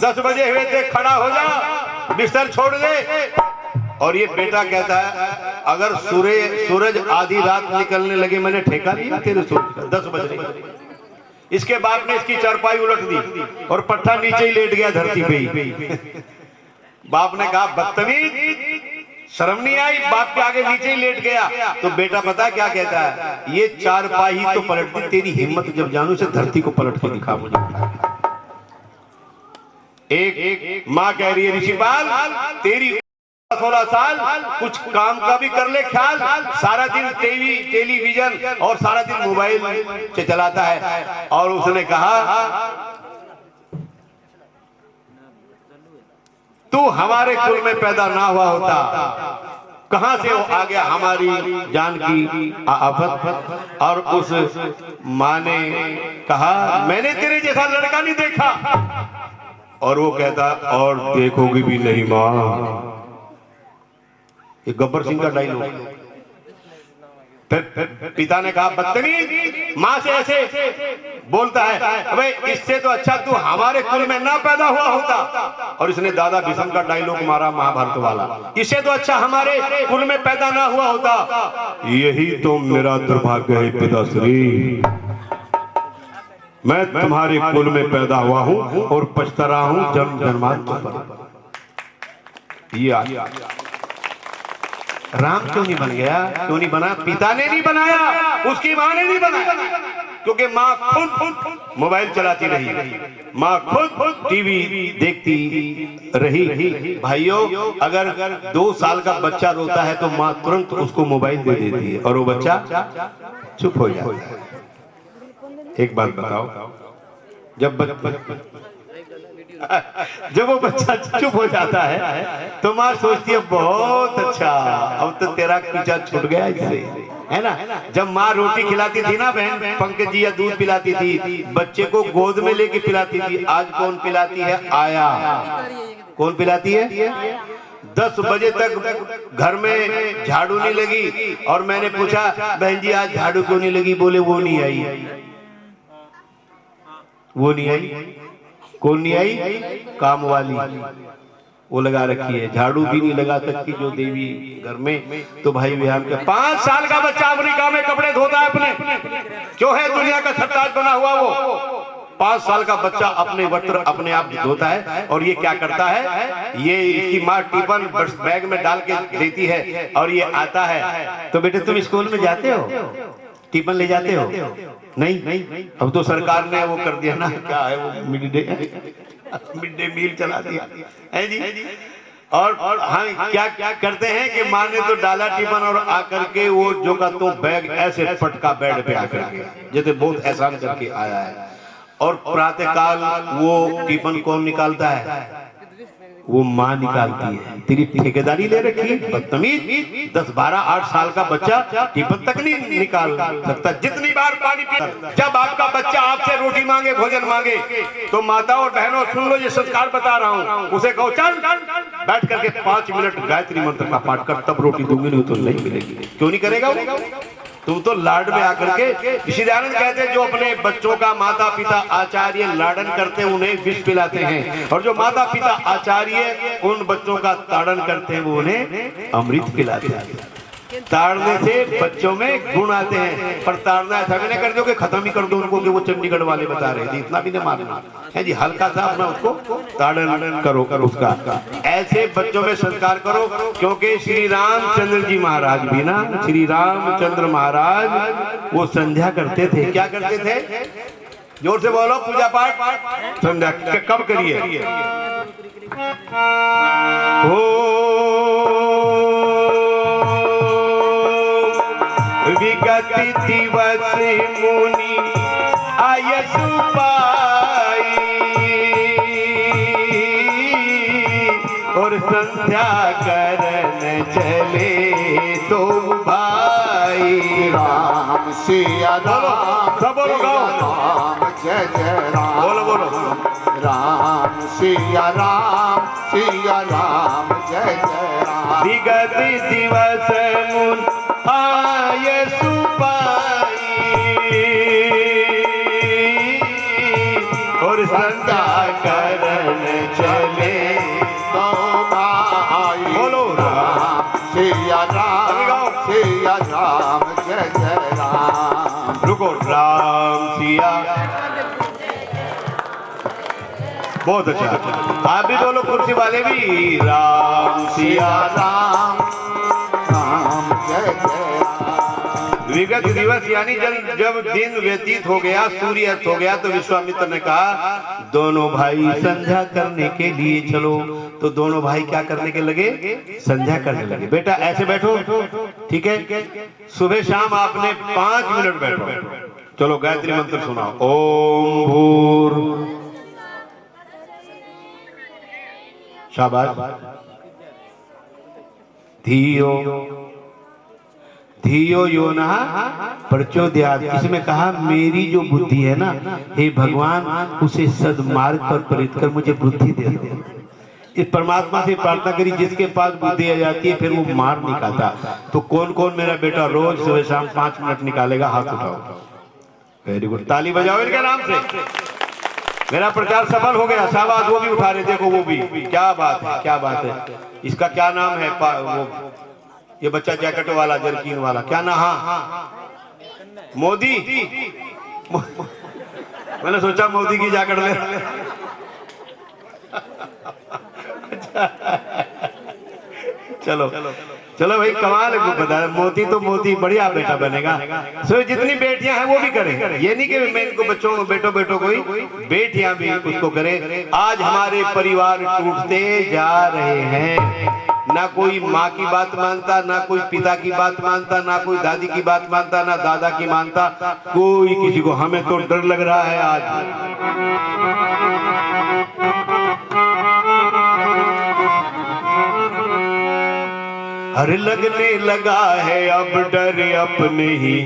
Speaker 1: 10 बजे हुए थे, खड़ा हो जा, बिस्तर छोड़ दे। और ये बेटा कहता है अगर सूरज आधी रात निकलने लगे, मैंने ठेका लिया तेरे सूरज का, 10 बज रहे। इसके बाप ने इसकी चारपाई उलट दी और पट्टा नीचे ही लेट गया धरती पे ही। बाप ने कहा बदतमीज, शर्म नहीं आई? बाप के आगे नीचे ही लेट गया। तो बेटा पता क्या कहता है, ये चारपाई तो पलट दी, तेरी हिम्मत जब जानू से धरती को पलट के दिखा मुझे। एक माँ कह रही है ऋषिपाल तेरी 16 साल, कुछ काम का भी कर ले ख्याल। सारा दिन टेलीविजन और सारा दिन मोबाइल से चलाता है। और उसने कहा तू हमारे कुल में पैदा ना हुआ होता, कहां से वो आ गया हमारी जान की आफत। और उस माँ ने कहा मैंने तेरे जैसा लड़का नहीं देखा। और वो कहता और देखोगी भी नहीं माँ। ये गब्बर सिंह का डायलॉग। पिता ने कहा बदतमीज, माँ से ऐसे बोलता है, अबे इससे तो अच्छा तू हमारे कुल में ना पैदा हुआ होता। और इसने दादा भीष्म का डायलॉग मारा महाभारत वाला, इससे तो अच्छा हमारे कुल में पैदा ना हुआ होता। यही तो मेरा दुर्भाग्य है पिताश्री, मैं तुम्हारे कुल में पैदा हुआ हूं और पछता रहा हूं जन्म जन्मांतर पर। ये राम क्यों नहीं बन गया? क्यों नहीं बना? पिता ने नहीं बनाया, उसकी माँ ने नहीं बनाया, क्योंकि माँ खुद मोबाइल चलाती रही, माँ खुद टीवी देखती रही। भाइयों अगर 2 साल का बच्चा रोता है तो माँ तुरंत उसको मोबाइल दे देती है और वो बच्चा चुप हो जाता है। एक बात बताओ, जब वो बच्चा चुप हो जाता है तो माँ सोचती है बहुत अच्छा, अब तो तेरा पीछा छूट गया इससे, है ना। जब माँ रोटी खिलाती थी ना बहन पंकज जी, या दूध पिलाती थी, बच्चे को गोद में लेके पिलाती थी। आज कौन पिलाती है? आया। कौन पिलाती है? 10 बजे तक घर में झाड़ू नहीं लगी। और मैंने पूछा बहन जी आज झाड़ू क्यों नहीं लगी? बोले वो नहीं आई। वो नहीं आई। कौन नहीं आई? काम वाली, वो लगा रखी है। झाड़ू भी नहीं लगा सकती जो देवी घर में। तो भाई व्यायाम का 5 साल का बच्चा अमेरिका में कपड़े धोता है अपने, क्यों है? दुनिया का सरताज बना हुआ वो। 5 साल का बच्चा अपने वस्त्र अपने आप धोता है। और ये क्या करता है, ये इसकी माँ टिफिन बैग में डाल के देती है और ये आता है। तो बेटे तुम स्कूल में जाते हो, टिफिन ले जाते हो? नहीं। अब तो सरकार ने वो कर दिया ना, क्या है वो, मिड डे मील चला दिया है जी। और हाँ, क्या करते हैं कि माँ ने तो डाला टिफिन और आकर के वो जो का तो बैग ऐसे पटका बेड पे आकर के, जैसे बहुत एहसान करके आया है। और प्रातः काल वो टिफिन कौन निकालता है? वो माँ निकालती है। तेरी ठेकेदारी ले रखी है बदतमीज। 10, 12, 8 साल का बच्चा टिफिन तक नहीं निकाल सकता। जितनी बार पानी पी, जब आपका बच्चा आपसे रोटी मांगे, भोजन मांगे, तो माता और बहनों सुन लो, ये संस्कार बता रहा हूँ। उसे कहो चल बैठ करके 5 मिनट गायत्री मंत्र का पाठ कर, तब रोटी दूंगी, नहीं तो नहीं मिलेगी। क्यों नहीं करेगा? तुम तो लाड में आकर के, श्री दयानंद कहते हैं जो अपने बच्चों का माता पिता आचार्य लाडन करते हैं उन्हें विष पिलाते हैं, और जो माता पिता आचार्य उन बच्चों का ताड़न करते हैं वो उन्हें अमृत पिलाते हैं। ताड़ने से बच्चों में गुण आते हैं, पर ताड़ना ऐसा भी नहीं कर दो कि खत्म ही कर दो उनको, कि वो चंडीगढ़ वाले बता रहे थे, इतना भी नहीं मारना है जी। हल्का सा अपना उसको ताड़न करो उसका, ऐसे बच्चों में संस्कार करो। क्योंकि श्री रामचंद्र जी महाराज भी ना, श्री रामचंद्र महाराज वो संध्या करते थे। क्या करते थे? जोर से बोलो, पूजा पाठ संध्या कब करिए? विगत दिवस मुनि आयसु पाई, और संध्या करन चले तो भाई।
Speaker 2: राम सिया राम,
Speaker 1: सब बोलो
Speaker 2: राम जय जय राम,
Speaker 1: बोलो
Speaker 2: राम सिया राम, सिया राम जय जय राम।
Speaker 1: विगत दिवस मुनि आयसु पाई, और संध्या करन चले
Speaker 2: तो भाई।
Speaker 1: बोलो
Speaker 2: राम सिया राम, सिया राम जय जय राम।
Speaker 1: रुको, राम सिया, बहुत अच्छा। आप भी बोलो, कुर्सी वाले भी, राम सिया
Speaker 2: राम, राम जय जय।
Speaker 1: विगत दिवस यानी जब दिन व्यतीत हो गया, सूर्य अस्त हो गया, तो विश्वामित्र ने कहा दोनों भाई संध्या करने के लिए चलो। तो दोनों भाई क्या करने के लगे? संध्या करने लगे। बेटा ऐसे बैठो, ठीक है? सुबह शाम आपने 5 मिनट बैठो। चलो गायत्री मंत्र सुनाओ। ओम भूर, शाबाश, धियो धियो यो नः प्रचोदयात्। इसमें कहा मेरी जो बुद्धि है ना, हे भगवान, उसे सद्मार्ग पर प्रेरित कर, मुझे बुद्धि दे दो। इस परमात्मा से प्रार्थना करी, जिसके पास बुद्धि आ जाती है फिर वो मार निकालता। तो कौन कौन मेरा बेटा रोज सुबह शाम 5 मिनट निकालेगा? हाथ उठाओ। वेरी गुड, ताली बजाओ इनके नाम से। मेरा प्रचार सफल हो गया। शाबाश, वो भी उठा रहे, देखो वो भी। क्या बात है, क्या बात है। इसका क्या नाम है? वो ये बच्चा जैकेट वाला, जर्किन वाला, क्या नाम? हाँ, मोदी। मैंने सोचा मोदी की जैकेट ले। चलो चलो भाई, कमाल है। बता, मोती तो मोती, बढ़िया बेटा बनेगा। सो जितनी बेटियां हैं वो भी करें, ये नहीं कि मैं इनको बच्चों बेटों को ही, बेटियां भी उसको करें। आज हमारे परिवार टूटते जा रहे हैं। ना कोई माँ की बात मानता, ना कोई पिता की बात मानता, ना कोई दादी की बात मानता, ना दादा की मानता, कोई किसी को। हमें तो डर लग रहा है आज। अरे लगने लगा है अब डर अपने ही।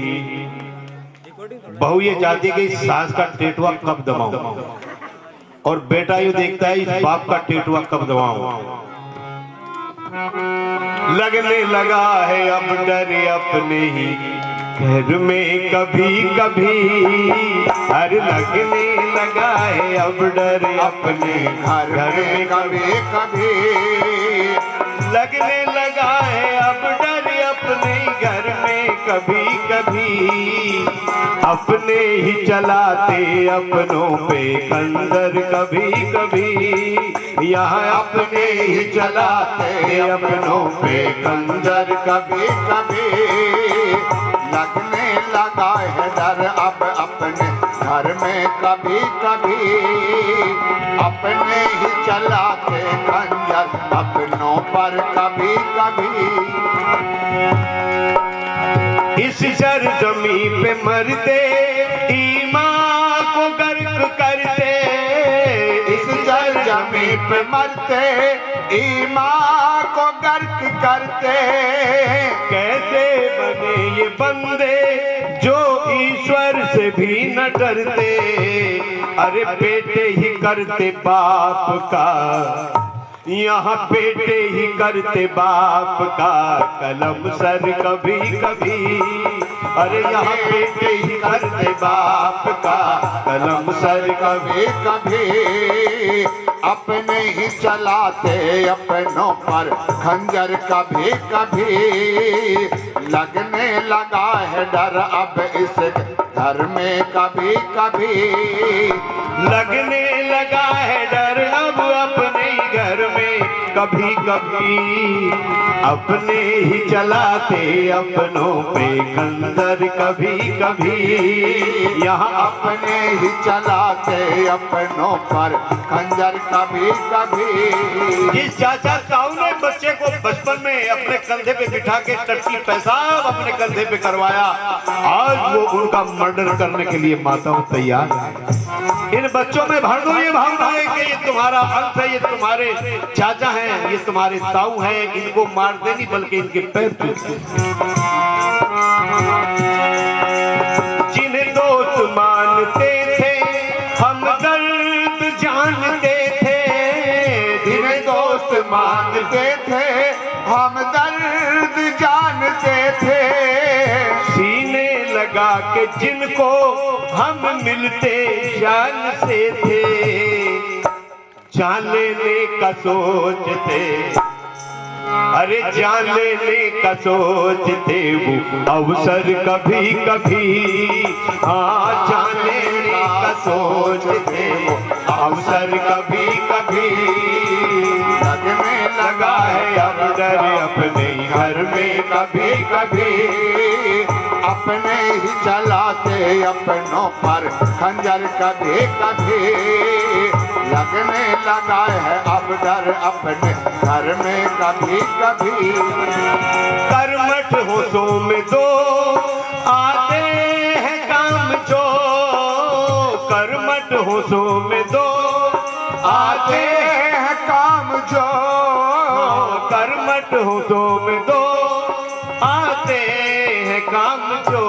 Speaker 1: बहू ये चाहती है कि इस सास का टेटुआ कब दबाऊं, और बेटा ये देखता है इस बाप का टेटुआ कब दबाऊं। लगने लगा है अब डर अपने ही घर में कभी कभी। हर लगने लगा है अब डर अपने घर में
Speaker 2: कभी कभी।
Speaker 1: लगने लगा है अब डर अपने घर में कभी कभी, अपने ही चलाते अपनों पे खंजर कभी कभी। यहाँ अपने ही चलाते अपनों पे खंजर
Speaker 2: कभी कभी लगने लगा है डर अब अपने घर में कभी कभी, अपने ही चलाते खंजर अपनों पर कभी कभी।
Speaker 1: इस सरजमी पे मरते ईमान को गर्क करते,
Speaker 2: इस सरजमी पे मरते ईमान को गर्क करते।
Speaker 1: कैसे बने ये बंदे जो ईश्वर से भी न डरते। अरे बेटे ही करते बाप का, यहाँ बेटे ही करते बाप का कलम सर कभी कभी। अरे यहाँ बेटे ही करते बाप का कलम सर
Speaker 2: कभी कभी, अपने ही चलाते अपनों पर खंजर कभी कभी। लगने लगा है डर अब इस घर में कभी कभी,
Speaker 1: लगने लगा है डर अब अपने घर में कभी कभी। अपने ही चलाते अपनों पे खंजर कभी कभी। यहाँ
Speaker 2: अपने ही चलाते अपनों पर खंजर कभी कभी।
Speaker 1: जिस चाचा ताऊ ने बच्चे को बचपन में अपने कंधे पे बिठा के टट्टी पेशाब अपने कंधे पे करवाया, आज वो उनका मर्डर करने के लिए माताओं तैयार है। इन बच्चों में भर दो ये भावना है कि ये तुम्हारा अंत है, ये तुम्हारे चाचा हैं, ये तुम्हारे ताऊ हैं। इनको मार देनी बल्कि इनके पैर टूटते। जिन्हें दोस्त मानते थे हम दर्द जानते थे,
Speaker 2: जिन्हें दोस्त मानते थे हम दर्द जानते थे।
Speaker 1: सीने लगा के जिनको हम मिलते जान से थे, जान लेने का सोचते। अरे जान लेने का सोचते वो अवसर कभी कभी। हाँ जान लेने का सोचते वो अवसर कभी कभी।
Speaker 2: लगने
Speaker 1: लगा है अब डर अपने घर में कभी कभी।
Speaker 2: अपने ही चलाते अपनों पर खंजर कभी कभी। लगने लगा है अब डर अपने घर में कभी कभी।
Speaker 1: कर्मठ होशों में दो आते हैं काम जो, कर्मठ होशों में दो
Speaker 2: आते हैं काम जो,
Speaker 1: कर्मठ होशों में दो आते हैं काम जो।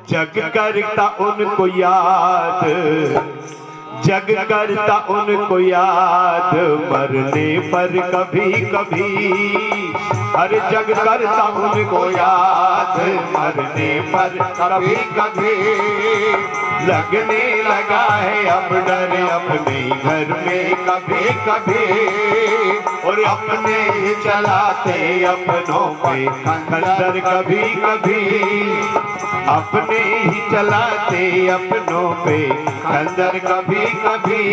Speaker 1: जग करता उनको याद, जग करता उनको याद मरने पर कभी कभी। हर जग करता उनको याद मरने पर कभी कभी। लगने लगा है अब डर अपने घर में कभी कभी। और अपने ही चलाते अपनों पे खंजर कभी कभी। अपने ही चलाते अपनों पे खंजर कभी कभी।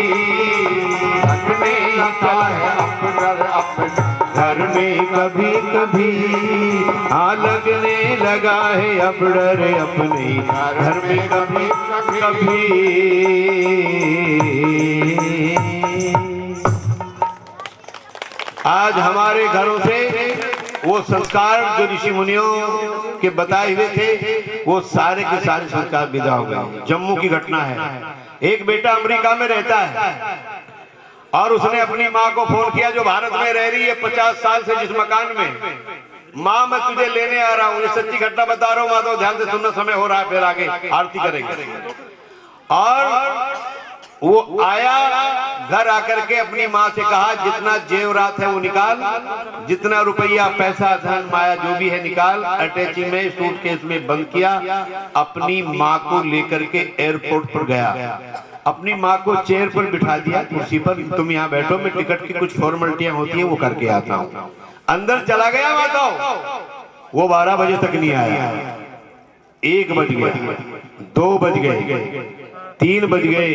Speaker 2: लगने लगा है अब डर अपने
Speaker 1: घर में कभी कभी। हाँ लगने लगा है अब डर अपने घर में कभी कभी। आज हमारे घरों से वो संस्कार जो ऋषि मुनियों के बताए हुए थे वो सारे के सारे संस्कार विदा हो गए। जम्मू की घटना है। एक बेटा अमेरिका में रहता है और उसने अपनी माँ को फोन किया जो भारत में रह रही है 50 साल से जिस मकान में। माँ मैं तुझे लेने आ रहा हूँ, ये सच्ची घटना बता रहा हूँ माँ, तो ध्यान से सुनना, समय हो रहा है, फिर आगे आरती करेंगे। और वो आया, घर आकर के अपनी माँ से कहा जितना जेवरात है वो निकाल, जितना रुपया पैसा धन माया जो भी है निकाल। अटैची में सूटकेस में बंद किया, अपनी माँ को लेकर के एयरपोर्ट पर गया। अपनी माँ को चेयर पर बिठा दिया, कुर्सी पर, तुम यहाँ बैठो, मैं टिकट की कुछ फॉर्मेलिटियां होती है वो करके आता हूँ। अंदर चला गया माताओं वो 12 बजे तक नहीं आया। 1 बज गया, 2 बज गए, 3 बज गए,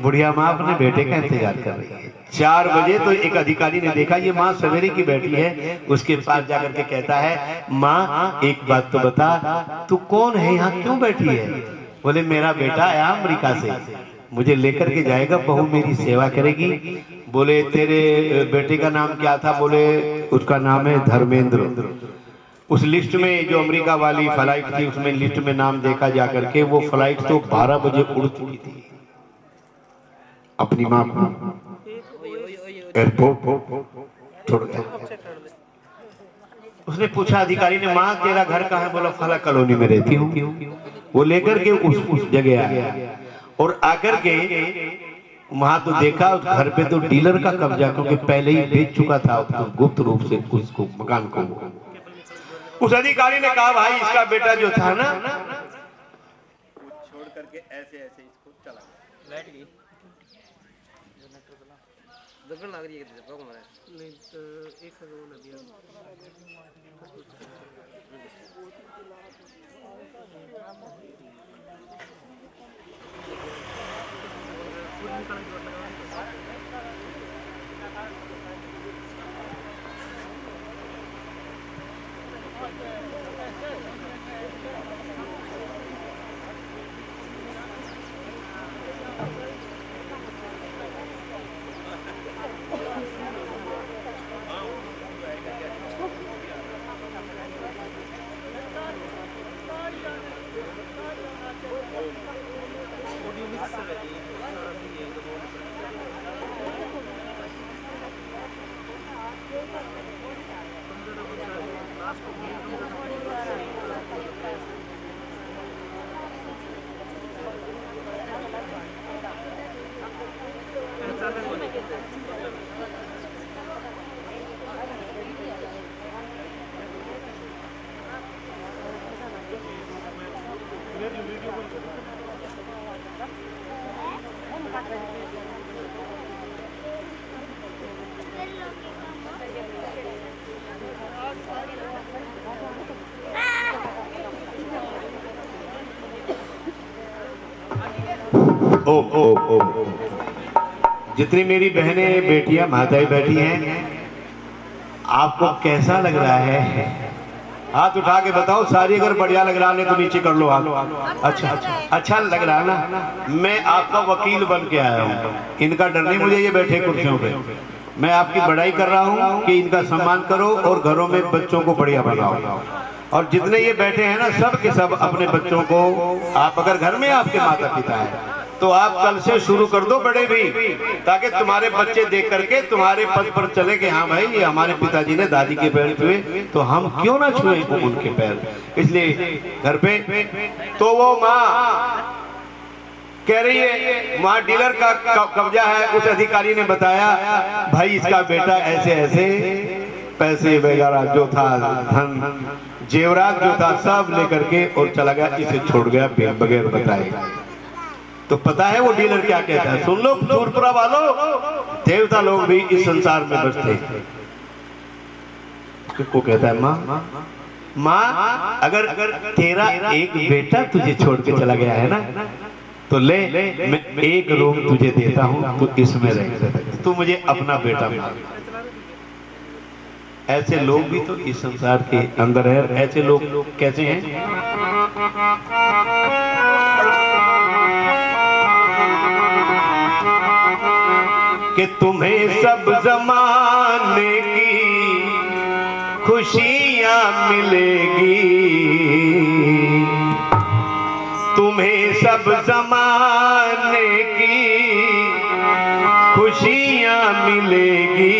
Speaker 1: बुढ़िया माँ अपने बेटे का इंतजार कर रही है। 4 बजे तो एक अधिकारी ने देखा ये माँ सवेरे की बैठी है, उसके पास जाकर के कहता है माँ एक बात तो बता, तू कौन है, यहाँ क्यों बैठी है? बोले मेरा बेटा आया अमेरिका से, मुझे लेकर के जाएगा, बहू मेरी सेवा करेगी। बोले तेरे बेटे का नाम क्या था? बोले उसका नाम है धर्मेंद्र। उस लिस्ट में जो अमेरिका वाली फ्लाइट थी उसमें लिस्ट में नाम देखा जाकर के, वो फ्लाइट तो 12 बजे उड़ चुकी थी। अपनी माँ एयरपोर्ट छोड़ गया। उसने पूछा अधिकारी ने, माँ तेरा घर कहाँ है? बोला फला कॉलोनी में रहती हूँ। वो लेकर के उस जगह आया और आकर के वहां तो देखा उस घर पे तो डीलर का कब्जा, क्योंकि पहले ही बेच चुका था तो गुप्त रूप से उसको मकान को। उस अधिकारी ने कहा भाई इसका बेटा जो था ना,
Speaker 3: छोड़ करके ऐसे ऐसे इसको चला गया, बैठ गई दबन लग रही है किसी को मारे नहीं तो एक वो नदिया
Speaker 1: ओ जितनी मेरी बहनें बेटियां माताएं बैठी हैं, आपको कैसा लग रहा है? हाथ उठा के बताओ सारी। अगर बढ़िया लग रहा है तो नीचे कर लो हाथ। अच्छा लग रहा है ना? मैं आपका वकील बन के आया हूँ। इनका डर नहीं मुझे, ये बैठे कुर्सियों पे। मैं आपकी बड़ाई कर रहा हूँ कि इनका सम्मान करो और घरों में बच्चों को बढ़िया बनाओ। और जितने ये बैठे हैं ना, सब के सब अपने बच्चों को, आप अगर घर में आपके माता पिता हैं तो आप कल से शुरू कर दो बड़े भी, ताकि तुम्हारे बच्चे देख करके तुम्हारे पद पर चले कि हाँ भाई ये हमारे पिताजी ने दादी के पैर छुए तो हम क्यों ना छुए उनके पैर। इसलिए घर पे तो वो माँ कह रही है, वहां डीलर का कब्जा है। उस अधिकारी ने बताया भाई इसका बेटा ऐसे ऐसे पैसे वगैरह जो था, धन जेवरात जो था सब लेकर के और चला गया, इसे छोड़ गया बगैर बताए। तो पता है वो डीलर क्या कहता है? सुन लो सूरपुरा वालों, देवता लोग भी इस संसार में बसते हैं। को कहता है माँ अगर तेरा एक बेटा तुझे छोड़ के चला गया है ना, तो ले मैं एक रूम तुझे देता हूँ, तू इसमें रह, तू मुझे अपना बेटा मान। ऐसे लोग भी तो इस संसार के अंदर है। ऐसे लोग कैसे हैं? कि तुम्हें सब जमाने की खुशियां मिलेगी, तुम्हें सब जमाने की खुशियां मिलेगी,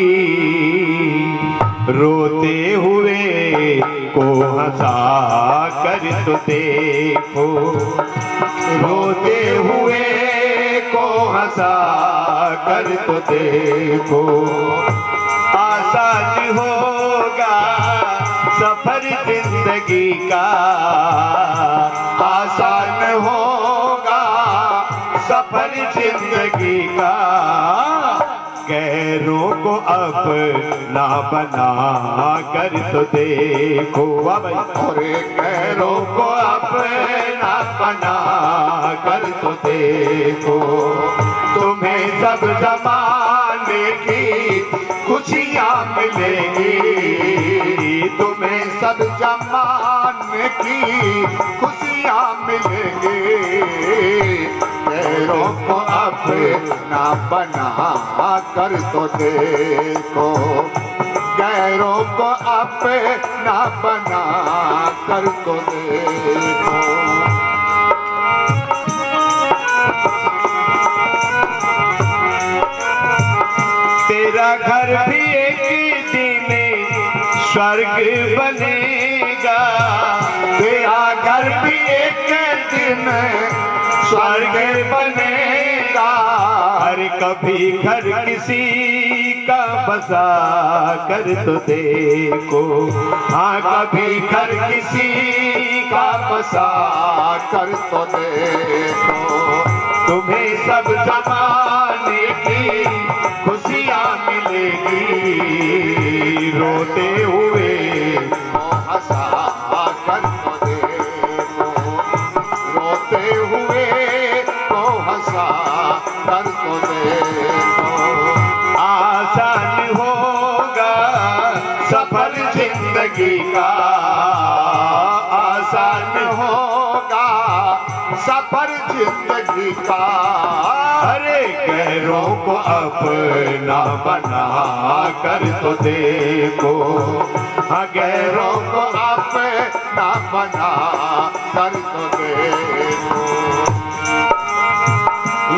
Speaker 1: रोते हुए को हंसा कर तो देखो, रोते हुए को हंसा कर तो देखो, आसान होगा सफर जिंदगी का, आसान होगा सफर जिंदगी का, गैरों को अपना बना कर तो देखो। वाह भाई।
Speaker 2: और गैरों को अपना बना कर तो देखो, तुम्हें सब जमाने की खुशियाँ मिलेंगी, तुम्हें सब जमाने की खुशियाँ मिलेंगी। गैरों को अपना बना कर तो देखो, गैरों को अपना बना कर तो देखो।
Speaker 1: तेरा घर भी एक दिन स्वर्ग बनेगा,
Speaker 2: तेरा घर भी एक दिन स्वर्ग बनेगा।
Speaker 1: हर कभी घर किसी का बसा कर तो देखो। हाँ कभी घर
Speaker 2: किसी का बसा कर तो देखो,
Speaker 1: तुम्हें सब
Speaker 2: जमाने की खुशियाँ मिलेगी।
Speaker 1: रोते हुए
Speaker 2: हंसा कर तो देखो, रोते हुए तो हंसा कर तो देखो।
Speaker 1: आसान होगा
Speaker 2: सफर जिंदगी का, आसान होगा सफर जिंदगी का।
Speaker 1: अरे गैरों को अपना बना कर तो देखो। हाँ
Speaker 2: गैरों को अपना बना कर तो देखो।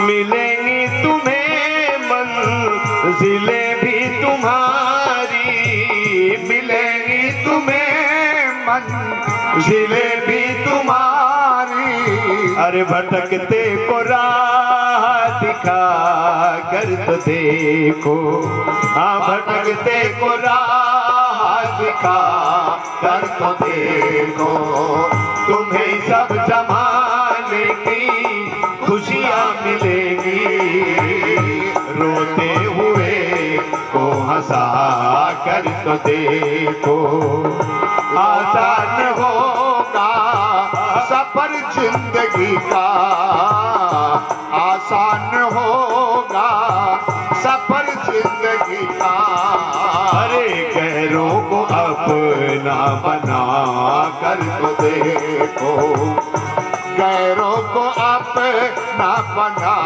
Speaker 1: मिलेंगी तुम्हें मंजिलें भी तुम्हारी,
Speaker 2: मिलेंगी तुम्हें मंजिलें भी तुम्हारी।
Speaker 1: अरे भटकते को राह दिखा कर तो देखो। हाँ
Speaker 2: भटकते को राह दिखा कर तो देखो, तुम्हें सब जमाने की खुशियाँ मिलेगी।
Speaker 1: रोते हुए को हंसा कर तो देखो।
Speaker 2: आसान होगा सफर जिंदगी का, आसान होगा सफर जिंदगी का।
Speaker 1: अरे गैरों को अपना बना कर तो देखो।
Speaker 2: गैरों को अपना बना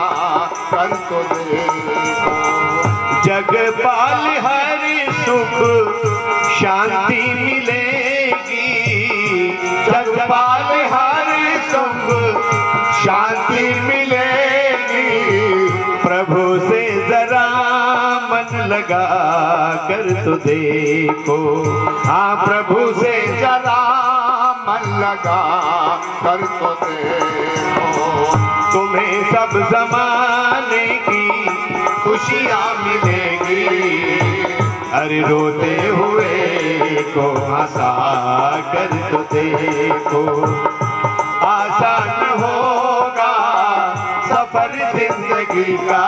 Speaker 2: कर तो देखो।
Speaker 1: जगपाल हर सुख शांति मिलेगी,
Speaker 2: जगपाल हर सुख शांति मिलेगी।
Speaker 1: प्रभु से जरा मन लगा कर तो देखो। हाँ प्रभु से
Speaker 2: जरा मन लगा कर तो देखो,
Speaker 1: तुम्हें सब जमाने की
Speaker 2: खुशियाँ मिलेगी।
Speaker 1: अरे रोते हुए को हंसा कर तो देखो।
Speaker 2: आसान होगा सफर जिंदगी का,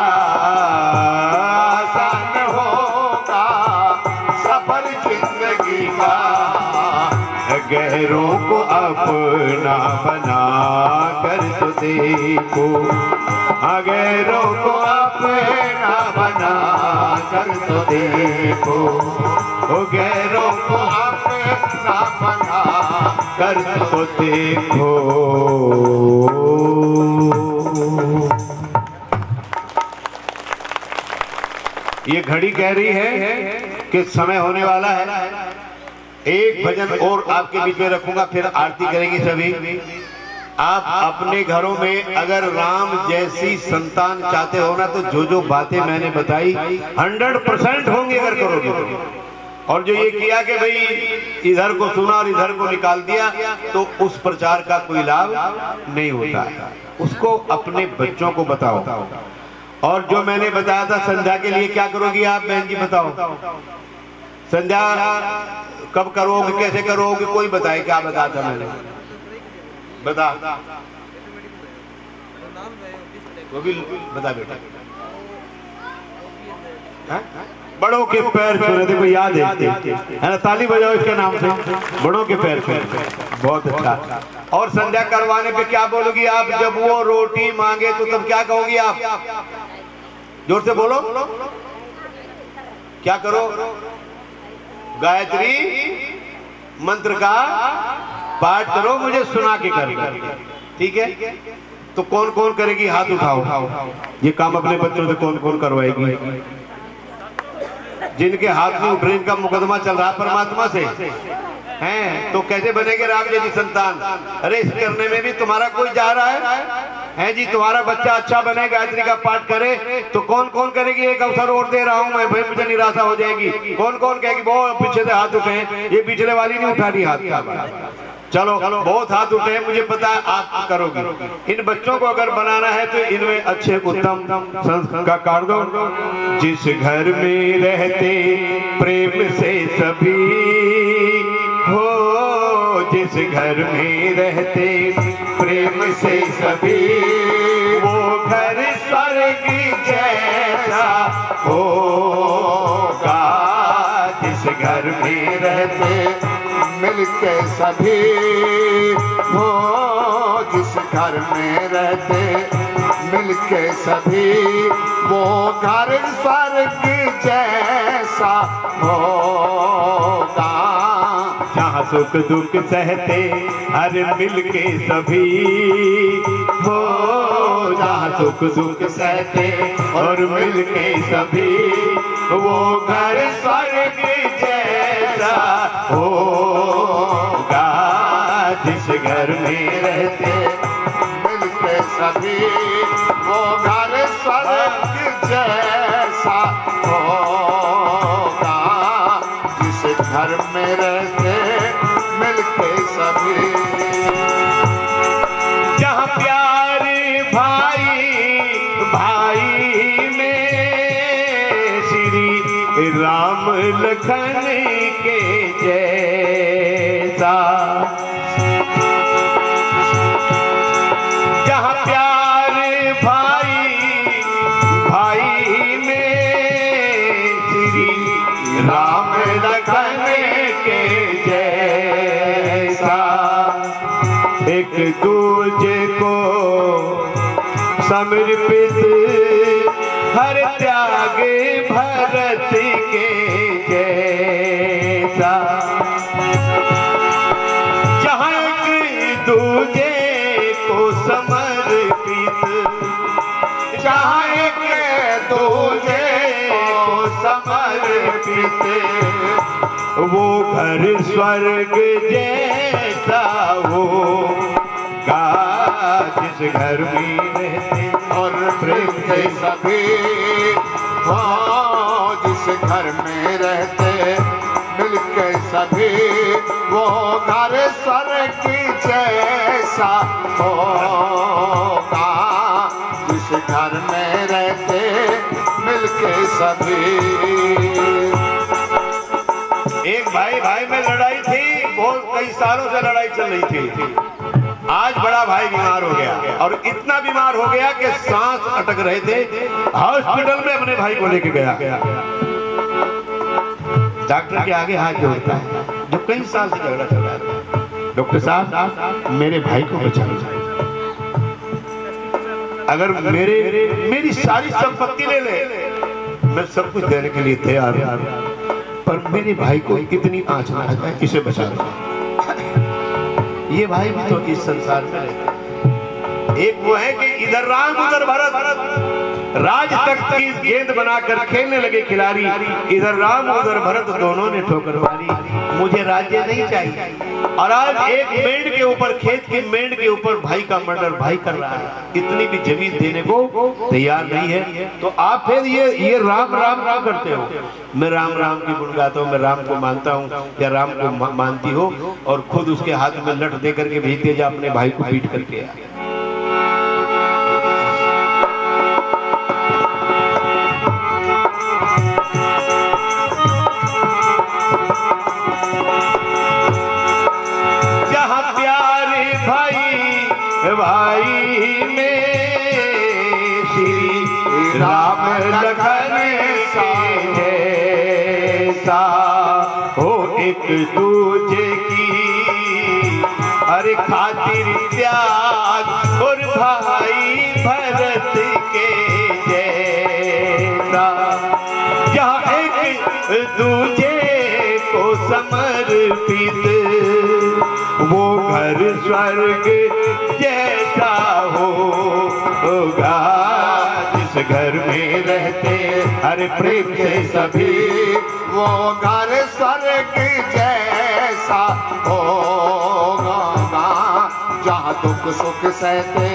Speaker 2: आसान होगा सफर जिंदगी का।
Speaker 1: गैरों को अपना बना कर तो देखो। गैरों को अपना बना कर तो देखो। गैरों को
Speaker 2: अपना बना
Speaker 1: कर तो देखो। ये घड़ी कह रही है कि समय होने वाला है। एक भजन और आपके बीच में रखूंगा, फिर आरती करेंगे सभी। आप अपने घरों में अगर राम जैसी संतान चाहते हो ना, तो जो जो बातें मैंने बताई 100% होंगे अगर करोगे तो। और जो ये किया कि भाई इधर को सुना और इधर को निकाल दिया, तो उस प्रचार का कोई लाभ नहीं होता है। उसको अपने बच्चों को बताओ। और जो मैंने बताया था संध्या के लिए क्या करोगी आप बहन जी, बताओ। संध्या कब करोगे, कैसे करोगे, कोई बताए क्या बताया था मैंने, बता। वो भी बता बेटा। बड़ों के पैर छू रहे, देखो याद है ना, ताली बजाओ इसके नाम से, बड़ों के पैर छू रहे, बहुत अच्छा। और संध्या करवाने पे क्या बोलोगी आप? जब वो रोटी मांगे तो तब क्या कहोगी आप? जोर से बोलो, क्या करो? गायत्री मंत्र का पाठ करो, मुझे सुना के कर, ठीक है? तो कौन कौन करेगी? हाथ उठाओ। ये काम अपने बच्चों से कौन कौन करवाएगी? जिनके हाथ में उठने का मुकदमा चल रहा परमात्मा से हैं, तो कैसे बनेंगे राम जैसी संतान? अरे इस करने में भी तुम्हारा कोई जा रहा है जी? तुम्हारा बच्चा अच्छा बने, गायत्री का पाठ करे, तो कौन कौन करेगी? एक अवसर और दे रहा हूं मैं, भाई मुझे निराशा हो जाएगी। कौन कौन कहेगी? वो पीछे से हाथ उठे, ये पिछले वाली नहीं उठा रही हाथ। चलो बहुत हाथ उठे हैं, मुझे पता है आप करोगे। इन बच्चों को अगर बनाना है तो इनमें अच्छे उत्तम संस्कार दो। जिस घर में रहते प्रेम से सभी हो, जिस घर में रहते प्रेम से सभी, वो घर स्वर्ग जैसा होगा। जिस घर में रहते
Speaker 2: मिलके सभी हो, जिस घर में रहते मिलके सभी, वो घर स्वर्ग जैसा होगा।
Speaker 1: जहाँ सुख दुख सहते हर मिलके सभी हो, जहाँ सुख दुख सहते और मिलके सभी, वो घर स्वर्ग जैसा होगा। जिस घर में रहते
Speaker 2: मिलके सभी, वो घर स्वर्ग जैसा होगा। जिस घर में रहते मिलके सभी,
Speaker 1: जहाँ प्यार भाई भाई में, श्री राम लखन के जैसा। जहाँ प्यार भाई भाई में, श्री राम लखन के जैसा। एक दूजे को समर्पित हर त्याग भरत के जैसा। जहाँ एक दूजे को समर्पित,
Speaker 2: जहाँ एक दूजे को समर्पित,
Speaker 1: वो घर स्वर्ग जैसा होगा। जिस घर में रहते
Speaker 2: और प्रेम के सभी हो, जिस घर में रहते मिलके सभी, वो घर स्वर्ग जैसा होगा। जिस घर में रहते मिलके सभी।
Speaker 1: एक भाई भाई में लड़ाई थी, बहुत कई सालों से लड़ाई चल रही थी। आज बड़ा भाई बीमार हो गया, और इतना बीमार हो गया कि सांस अटक रहे थे। हॉस्पिटल में अपने भाई को लेके गया, डॉक्टर के आगे हाथ जोड़ता है, जो कई साल से झगड़ा चल रहा था। डॉक्टर साहब मेरे भाई को बचाओ, अगर मेरी सारी संपत्ति ले ले, मैं सब कुछ देने के लिए तैयार हूं, पर मेरे भाई को कितनी आंच ना आ जाए, इसे बचा दो। ये भाई भी तो इस संसार में रहते हैं। एक वो है कि इधर राम उधर भरत, राज तख्त की गेंद बनाकर खेलने लगे खिलाड़ी, इधर राम उधर भरत, दोनों ने ठोकर मारी। मुझे राज्य नहीं चाहिए। और आज एक मेंढ के ऊपर, खेत की मेंढ के ऊपर भाई का मर्डर भाई कर रहा है, इतनी भी जमीन देने को तैयार नहीं है। तो आप फिर ये राम राम राम करते हो। मैं राम राम की गुण गाता हूँ, मैं राम को मानता हूँ, या राम को मानती हो, और खुद उसके हाथ में लठ दे करके भेज दिया जा अपने भाई को पीट करके आ। भाई में श्री राम लखन से जैसा हो एक दूजे की अरे खातिर त्याग और भाई भरत के जैसा जहाँ एक दूजे को समर्पित वो घर स्वर्ग जैसा होगा जिस घर में रहते हर प्रेम से सभी
Speaker 2: वो घर स्वर्ग जैसा होगा जहाँ दुख सुख सहते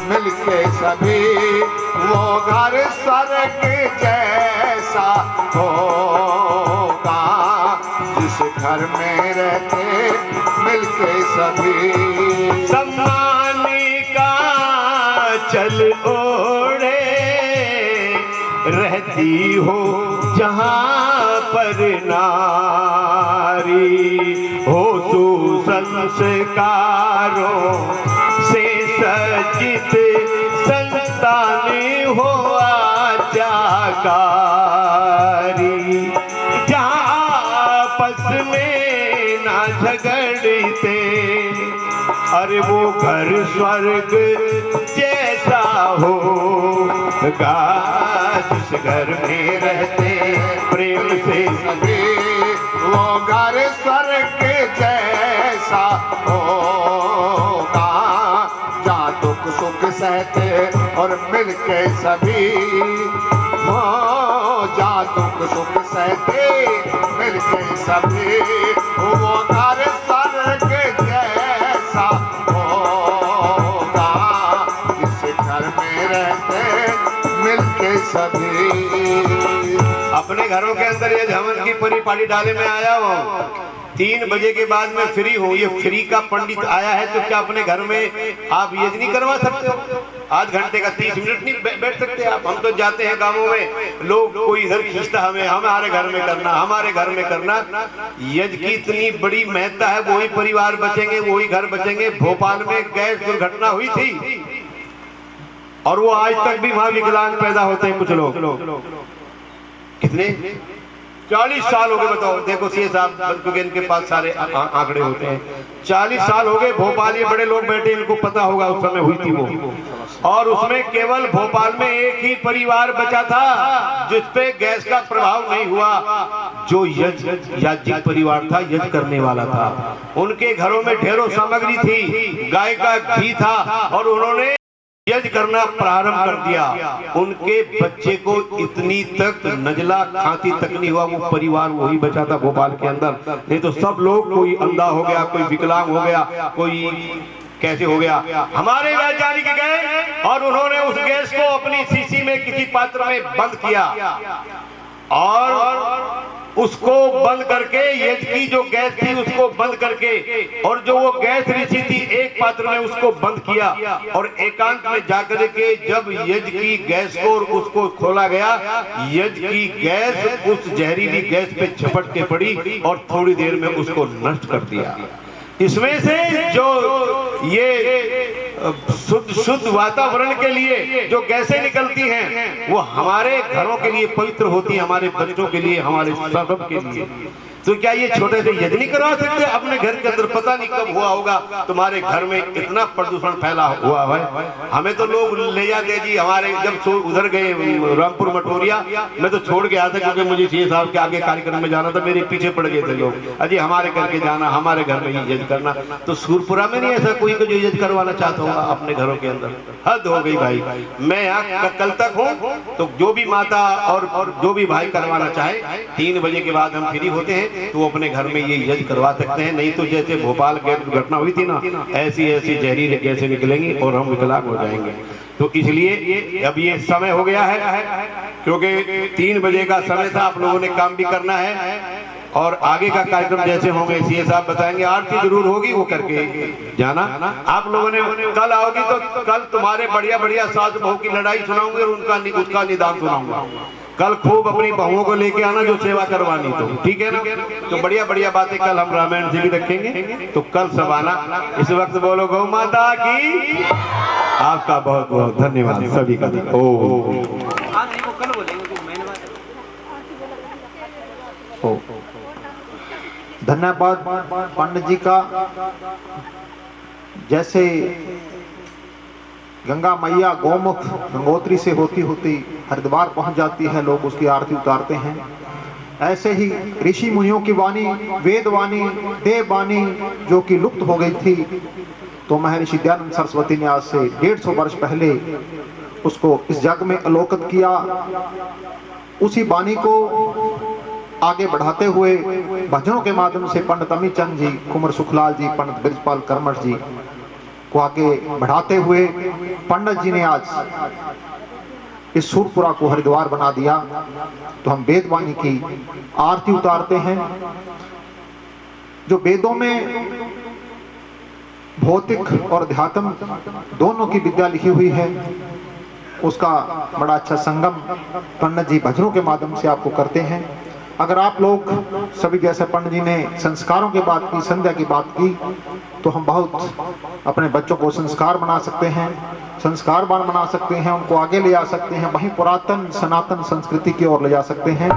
Speaker 2: मिलके सभी वो घर स्वर्ग जैसा होगा जिस घर में रहते मिलके सभी
Speaker 1: सम्मान का चल ओढ़े रहती हो जहाँ पर नारी हो सुसंस्कारों से सज्जित संतान हो आज्ञाकारी जहाँ आपस में ना झगड़ते अरे वो घर स्वर्ग जैसा होगा जिस घर में रहते प्रेम से
Speaker 2: सभी वो घर स्वर्ग जैसा होगा जहाँ दुख सुख सहते और मिलके सभी हो जहाँ दुख सुख सहते मिलके सभी वो घर स्वर्ग जैसा होगा जिस घर में रहते मिलके सभी।
Speaker 1: अपने घरों के अंदर ये झमन की परिपाटी डाले में आया हूँ 3 बजे के बाद मैं फ्री हूँ। ये फ्री का पंडित आया है तो क्या अपने घर में आप यज्ञ करवा सकते हो? आध घंटे का 30 मिनट नहीं बैठ सकते आप? हम तो जाते हैं गांवों में, लोग कोई इधर खींचता हमें हमारे घर में करना हमारे घर में करना। यज्ञ की इतनी बड़ी महत्ता है, वही परिवार बचेंगे वही घर बचेंगे। भोपाल में गैस दुर्घटना हुई थी और वो आज तक भी वहां विकलांग पैदा होते हैं कुछ लोग। कितने 40 साल हो गए बताओ। देखो सीए साहब क्योंकि इनके पास सारे आंकड़े होते हैं। 40 साल हो गए भोपाल, ये बड़े लोग बैठे इनको पता होगा उस समय हुई थी वो। और उसमें केवल भोपाल में एक ही परिवार बचा था जिसपे गैस का प्रभाव नहीं हुआ, जो याज्ञिक परिवार था, यज्ञ करने वाला था। उनके घरों में ढेरों सामग्री थी, गाय का घी था और उन्होंने यज्ञ करना प्रारंभ कर दिया। उनके बच्चे को इतनी तक नजला खांसी तक नहीं हुआ, वो परिवार वही बचा था भोपाल के अंदर। नहीं तो सब लोग, कोई अंधा हो गया, कोई विकलांग हो गया, कोई कैसे हो गया। हमारे वैज्ञानिक गए और उन्होंने उस गैस को अपनी शीशी में किसी पात्र में बंद किया और उसको बंद करके, यज्ञ की जो गैस थी उसको बंद करके, और जो वो गैस रिसी थी एक पात्र में उसको बंद किया और एकांत में जाकर के जब यज्ञ की गैस को और उसको खोला गया, यज्ञ की गैस उस जहरीली गैस पे झपट के पड़ी और थोड़ी देर में उसको नष्ट कर दिया। इसमें से जो ये शुद्ध वातावरण के लिए जो गैसें निकलती हैं वो हमारे घरों के लिए पवित्र होती हैं, हमारे बच्चों के लिए, हमारे सब के लिए। तो क्या ये छोटे से यज्ञ नहीं करवा सकते अपने घर के अंदर? पता नहीं कब हुआ होगा तुम्हारे घर में इतना प्रदूषण फैला हुआ है। हमें तो लोग ले जाते जी, हमारे जब उधर गए रामपुर मटोरिया, मैं तो छोड़ के आया था क्योंकि मुझे सीए साहब के आगे कार्यक्रम में जाना था, मेरे पीछे पड़ गए थे लोग, अजी हमारे करके जाना, हमारे घर में ही यज्ञ करना। तो सूरपुरा में नहीं ऐसा कोई को जो यज्ञ करवाना चाहता होगा अपने घरों के अंदर? हद हो गई भाई। मैं यहाँ कल तक हूँ, तो जो भी माता और जो भी भाई करवाना चाहे 3 बजे के बाद हम फ्री होते हैं, तो वो अपने घर में ये यज्ञ करवा सकते हैं। नहीं तो जैसे भोपाल गैस दुर्घटना हुई थी ना, ऐसी ऐसी जहरीली गैसें निकलेंगी और हम विकलांग हो जाएंगे। तो इसलिए अब ये समय हो गया है, क्योंकि 3 बजे का समय था, आप लोगों ने काम भी करना है और आगे का कार्यक्रम जैसे होंगे सीए साहब बताएंगे। आरती जरूर होगी, वो करके जाना। आप लोगों ने कल आओगी तो कल तुम्हारे बढ़िया बढ़िया सास बहू की लड़ाई सुनाऊंगे और उसका निदान सुनाऊंगा। कल खूब अपनी बहुओं को लेके आना जो सेवा करवानी, तो ठीक है ना? तो बढ़िया बढ़िया बातें कल हम रामायण से भी रखेंगे, तो कल सब आना। इस वक्त बोलो गौ माता की। आपका बहुत बहुत धन्यवाद सभी का। ओ
Speaker 3: आज नहीं, वो कल बोलेंगे, मैंने बात
Speaker 1: ओ
Speaker 4: धन्यवाद पंडित जी का। जैसे गंगा मैया गौमुख गंगोत्री से होती होती हरिद्वार पहुंच जाती है, लोग उसकी आरती उतारते हैं, ऐसे ही ऋषि मुनियों की वाणी, वेद वाणी, देव वाणी जो कि लुप्त हो गई थी, तो महर्षि दयानंद सरस्वती ने आज से 150 वर्ष पहले उसको इस जग में अलोकित किया। उसी वाणी को आगे बढ़ाते हुए भजनों के माध्यम से पंडित अमित चंद जी, कुंवर सुखलाल जी, पंडित ब्रजपाल कर्मठ जी को आगे बढ़ाते हुए पंडित जी ने आज इस सूरपुरा को हरिद्वार बना दिया। तो हम वेदवाणी की आरती उतारते हैं। जो वेदों में भौतिक और अध्यात्म दोनों की विद्या लिखी हुई है, उसका बड़ा अच्छा संगम पंडित जी भजनों के माध्यम से आपको करते हैं। अगर आप लोग सभी, जैसे पंडित जी ने संस्कारों की बात की, संध्या की बात की, तो हम बहुत अपने बच्चों को संस्कार बना सकते हैं, संस्कारवान बना सकते हैं, उनको आगे ले जा सकते हैं, वहीं पुरातन सनातन संस्कृति की ओर ले जा सकते हैं।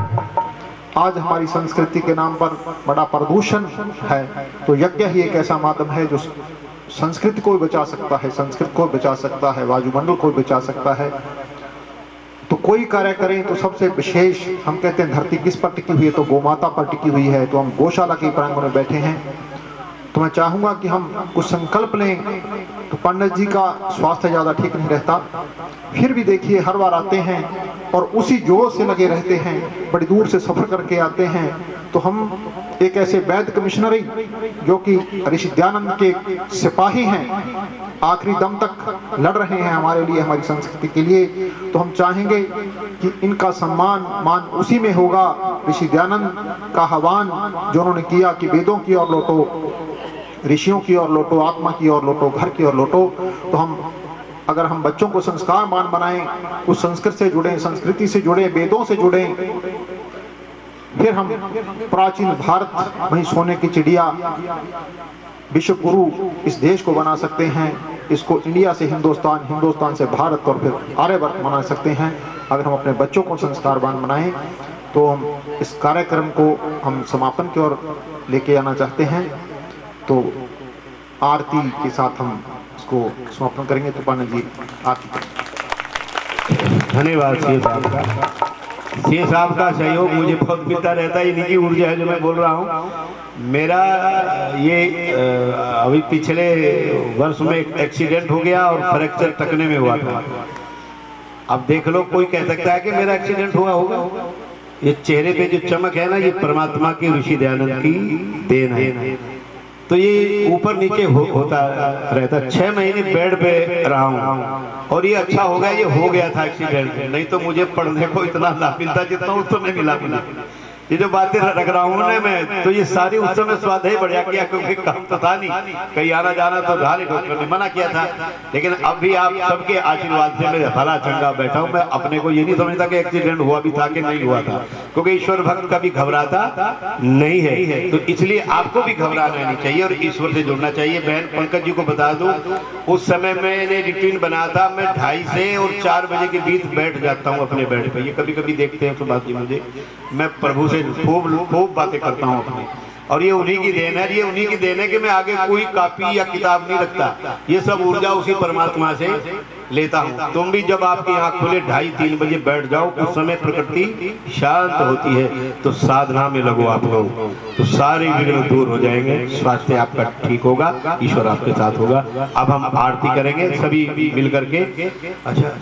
Speaker 4: आज हमारी संस्कृति के नाम पर बड़ा प्रदूषण है, तो यज्ञ ही एक ऐसा माध्यम है जो संस्कृति को भी बचा सकता है, संस्कृत को भी बचा सकता है, वायुमंडल को भी बचा सकता है। तो कोई कार्य करें तो सबसे विशेष, हम कहते हैं धरती किस पर टिकी हुई है, तो गोमाता पर टिकी हुई है। तो हम गौशाला के प्रांगण में बैठे हैं, तो मैं चाहूँगा कि हम कुछ संकल्प लें। तो पंडित जी का स्वास्थ्य ज़्यादा ठीक नहीं रहता, फिर भी देखिए हर बार आते हैं और उसी जोश से लगे रहते हैं, बड़ी दूर से सफ़र करके आते हैं। तो हम एक ऐसे वैद्य कमिश्नरी जो कि ऋषि दयानंद के सिपाही हैं, आखिरी दम तक लड़ रहे हैं हमारे लिए, हमारी संस्कृति के लिए, तो हम चाहेंगे कि इनका सम्मान मान उसी में होगा। ऋषि दयानंद का आह्वान जो उन्होंने किया कि वेदों की ओर लौटो, ऋषियों की ओर लौटो, आत्मा की ओर लौटो, घर की ओर लौटो। तो हम अगर हम बच्चों को संस्कारवान बनाएं, उस संस्कृत से जुड़ें, संस्कृति से जुड़े, वेदों से जुड़ें, फिर हम प्राचीन भारत, वहीं सोने की चिड़िया, विश्व गुरु इस देश को बना सकते हैं। इसको इंडिया से हिंदुस्तान, हिंदुस्तान से भारत और फिर आर्यवर्त बना सकते हैं। अगर हम अपने बच्चों को संस्कारवान बनाएं, तो हम इस कार्यक्रम को हम समापन की ओर लेके आना चाहते हैं। तो आरती के साथ हम इसको समापन करेंगे। तो पंडित जी आरती करें।
Speaker 1: धन्यवाद सीए साहब का। सीए साहब का सहयोग मुझे बहुत मिलता रहता है, इन्हीं की ऊर्जा है जो मैं बोल रहा हूँ। मेरा ये अभी पिछले वर्ष में एक एक्सीडेंट हो गया और फ्रैक्चर टकने में हुआ था। अब देख लो, कोई कह सकता है कि मेरा एक्सीडेंट हुआ होगा, ये चेहरे पे जो चमक है ना, ये परमात्मा की, ऋषि दयानंद की देन है। तो ये ऊपर नीचे होता रहता। 6 महीने बेड पे रहा हूँ और ये अच्छा हो गया, ये हो गया था एक्सीडेंट, नहीं तो मुझे पढ़ने को इतना ना मिलता जितना उस समय मिला। ये जो बातें रख रहा हूँ ना मैं, तो ये सारी उस समय स्वाध्याय बढ़िया किया, क्योंकि काम तो था नहीं, कहीं आना जाना तो था नहीं, डॉक्टर ने मना किया था। लेकिन अब भी आप सबके आशीर्वाद से मैं भला चंगा बैठा हूँ। मैं अपने को ये नहीं समझता कि एक्सीडेंट हुआ भी था कि नहीं हुआ था, क्योंकि ईश्वर भक्त कभी घबराता नहीं है। तो इसलिए आपको भी घबराना नहीं चाहिए और ईश्वर से जुड़ना चाहिए। बहन पंकज जी को बता दूं, उस समय मैंने रूटीन बनाया था, मैं 2:30 से और 4 बजे के बीच बैठ जाता हूँ अपने बेड पे। ये कभी कभी देखते हैं तो बात, मुझे, मैं प्रभु से खूब बातें करता हूँ अपनी, और ये उन्हीं की देन है। ये उन्हीं की देन है कि मैं आगे कोई कॉपी या किताब नहीं रखता, ये सब ऊर्जा उसी परमात्मा से लेता हूँ। तुम भी जब आपकी आँख खुले 2:30-3 बजे बैठ जाओ, उस समय प्रकृति शांत होती है, तो साधना में लगो आप लोग, तो सारे विघ्न दूर हो जाएंगे, स्वास्थ्य आपका ठीक होगा, ईश्वर आपके साथ होगा। अब हम आरती करेंगे सभी मिल करके। अच्छा,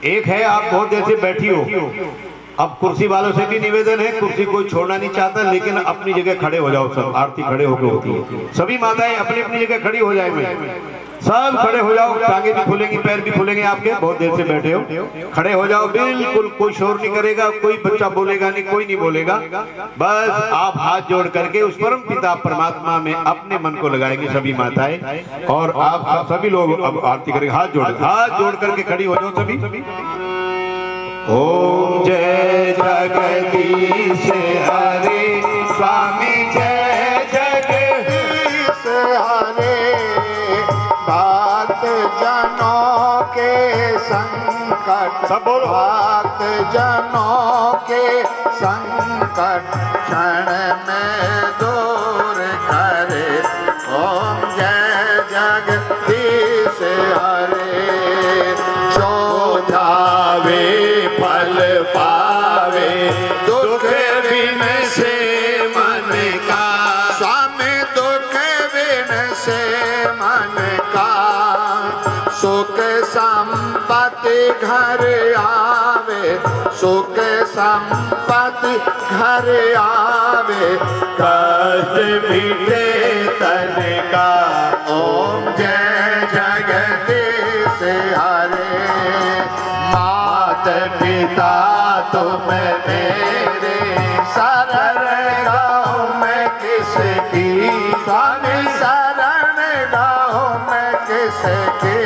Speaker 1: एक है, आप बहुत देर से बैठी हो, अब कुर्सी वालों से भी निवेदन है, कुर्सी कोई छोड़ना नहीं चाहता, लेकिन अपनी जगह खड़े हो जाओ सब। आरती खड़े होकर होती है, सभी माताएं अपनी अपनी जगह खड़ी हो जाए, सब खड़े हो जाओ, टांगे भी खुलेंगी, पैर भी खुलेंगे आपके, बहुत देर से बैठे हो, खड़े हो जाओ। बिल्कुल कोई शोर नहीं करेगा, कोई बच्चा बोलेगा नहीं, कोई नहीं बोलेगा, बस आप हाथ जोड़ करके उस परम पिता परमात्मा में अपने मन को लगाएंगे सभी माताएं, और आप सभी लोग अब आरती करेंगे। हाथ जोड़ करके खड़ी हो जाओ सभी। ओम जय जगदीश हरे स्वामी, जय जगदीश
Speaker 2: हरे, भक्त जनों के संग संकट
Speaker 1: सब बोलो।
Speaker 2: भक्त जनों के संकट क्षण में दूर करे। ओम जय जगदीश हरे। जो ध्यावे फल पावे दुख बिन से मन का। स्वामी दुख बिन से मन का। सुख संपत्ति घर आवे सुख संपत्ति घर आवे। कष्ट मिटे तन का। ओम जय जगदीश हरे। मात पिता तुम मेरे शरण गाओ मैं किसकी। स्वामी शरण गाओ मैं किसकी।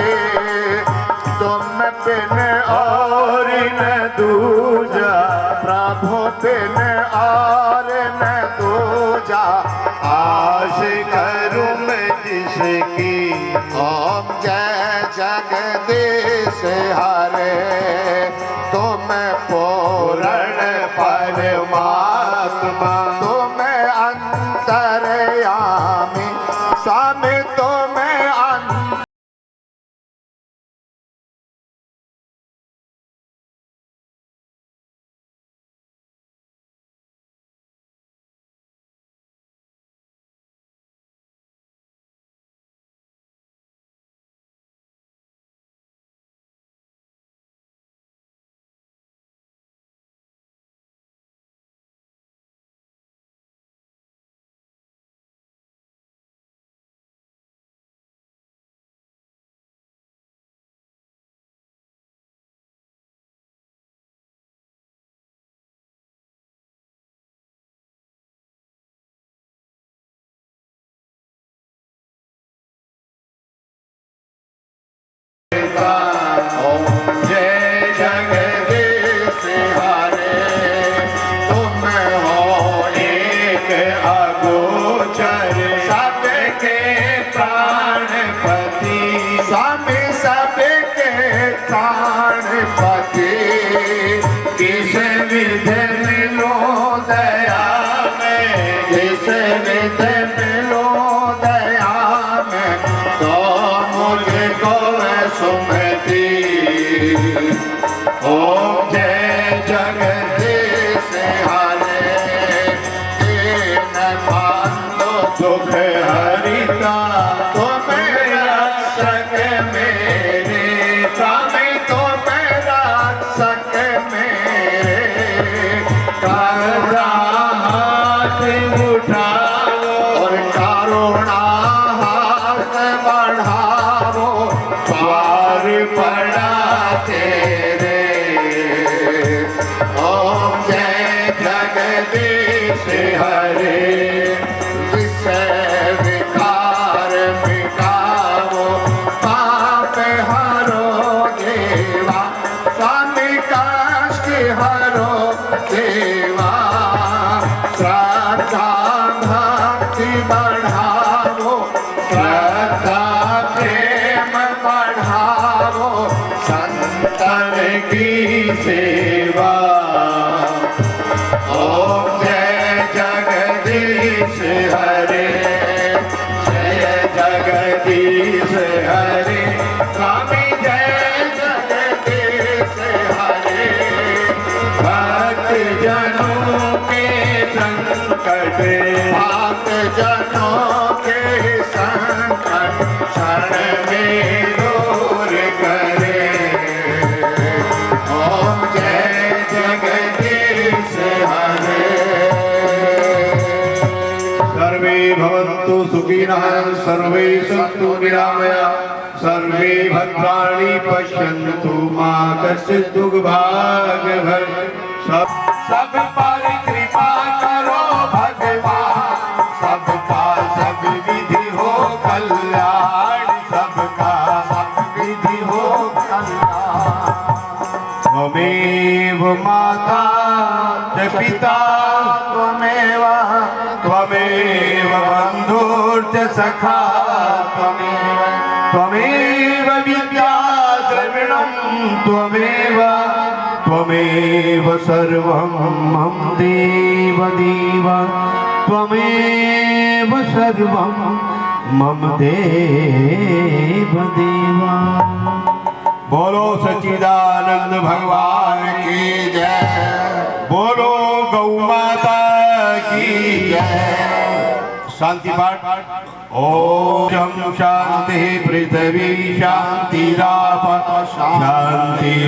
Speaker 2: तुम बिन और न दूजा प्रभु बिन और न दूजा। आस करूं मैं जिसकी। ओम जय जगदीश हरे। तुम पूर्ण परमात्मा तुम अंतर्यामी। स्वामी तुम
Speaker 1: सर्वे सन्तु निरामया सर्वे भद्राणि पश्यन्तु मा कश्चित् दुर्भाग् सब पर कृपा करो भगवान। सबका सब विधि हो कल्याण। सबका सब विधि हो कल्याण। त्वमेव माता च पिता त्वमेव बन्धुर्च सखा त्वमेव विद्या द्रविणं त्वमेव त्वमेव सर्वं मम देव देव त्वमेव सर्वं मम देव देवा। बोलो सच्चिदानंद भगवान की जय, बोलो गौ माता की जय। शांति पाठ। ओम शांति पृथ्वी शांतिराप शांतिरोषधय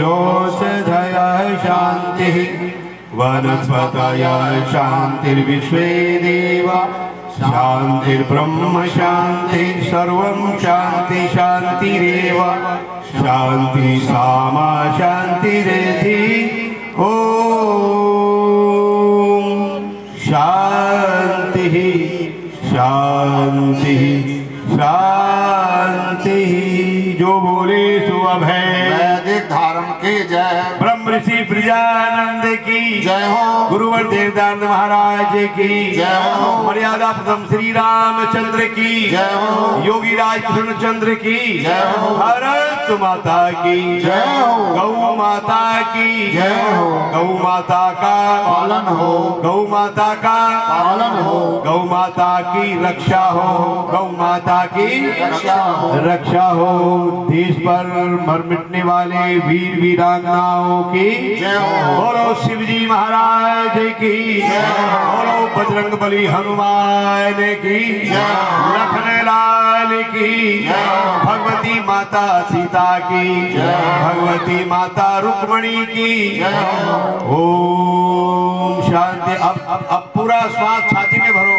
Speaker 1: शांति वनस्पतय शांतिर्विश्वे देवा शांतिर्ब्रह्म शांति सर्वं शांति शांतिरेव शांति सामा शांतिरेधि। ओम शांति शांति शांति। जो बोले सो अभय।
Speaker 2: वैदिक धर्म की जय,
Speaker 1: ब्रह्म ऋषि प्रजानंद की
Speaker 2: जय हो।
Speaker 1: गुरुवर देवदान महाराज की
Speaker 2: जय हो।
Speaker 1: मर्यादा प्रथम श्री रामचंद्र की
Speaker 2: जय हो।
Speaker 1: योगी राज कृष्णचंद्र की
Speaker 2: जय हो।
Speaker 1: भारत माता की
Speaker 2: जय हो।
Speaker 1: गौ माता की
Speaker 2: जय हो।
Speaker 1: गौ माता का
Speaker 2: पालन हो,
Speaker 1: गौ माता का
Speaker 2: पालन हो,
Speaker 1: गौ माता की रक्षा हो, गौ माता की
Speaker 2: रक्षा हो,
Speaker 1: रक्षा हो। देश पर मर मिटने वाले वीर वीरांगनाओं की
Speaker 2: जय हो।
Speaker 1: बोलो शिवजी महाराज की
Speaker 2: जय हो।
Speaker 1: बोलो बजरंग बली हनुमान की
Speaker 2: जय हो।
Speaker 1: लखन लाल की
Speaker 2: जय हो।
Speaker 1: भगवती माता सीता की
Speaker 2: जय हो।
Speaker 1: भगवती माता रुक्मणी की
Speaker 2: जय हो।
Speaker 1: ओम शांति। अब पूरा श्वास छाती में भरो।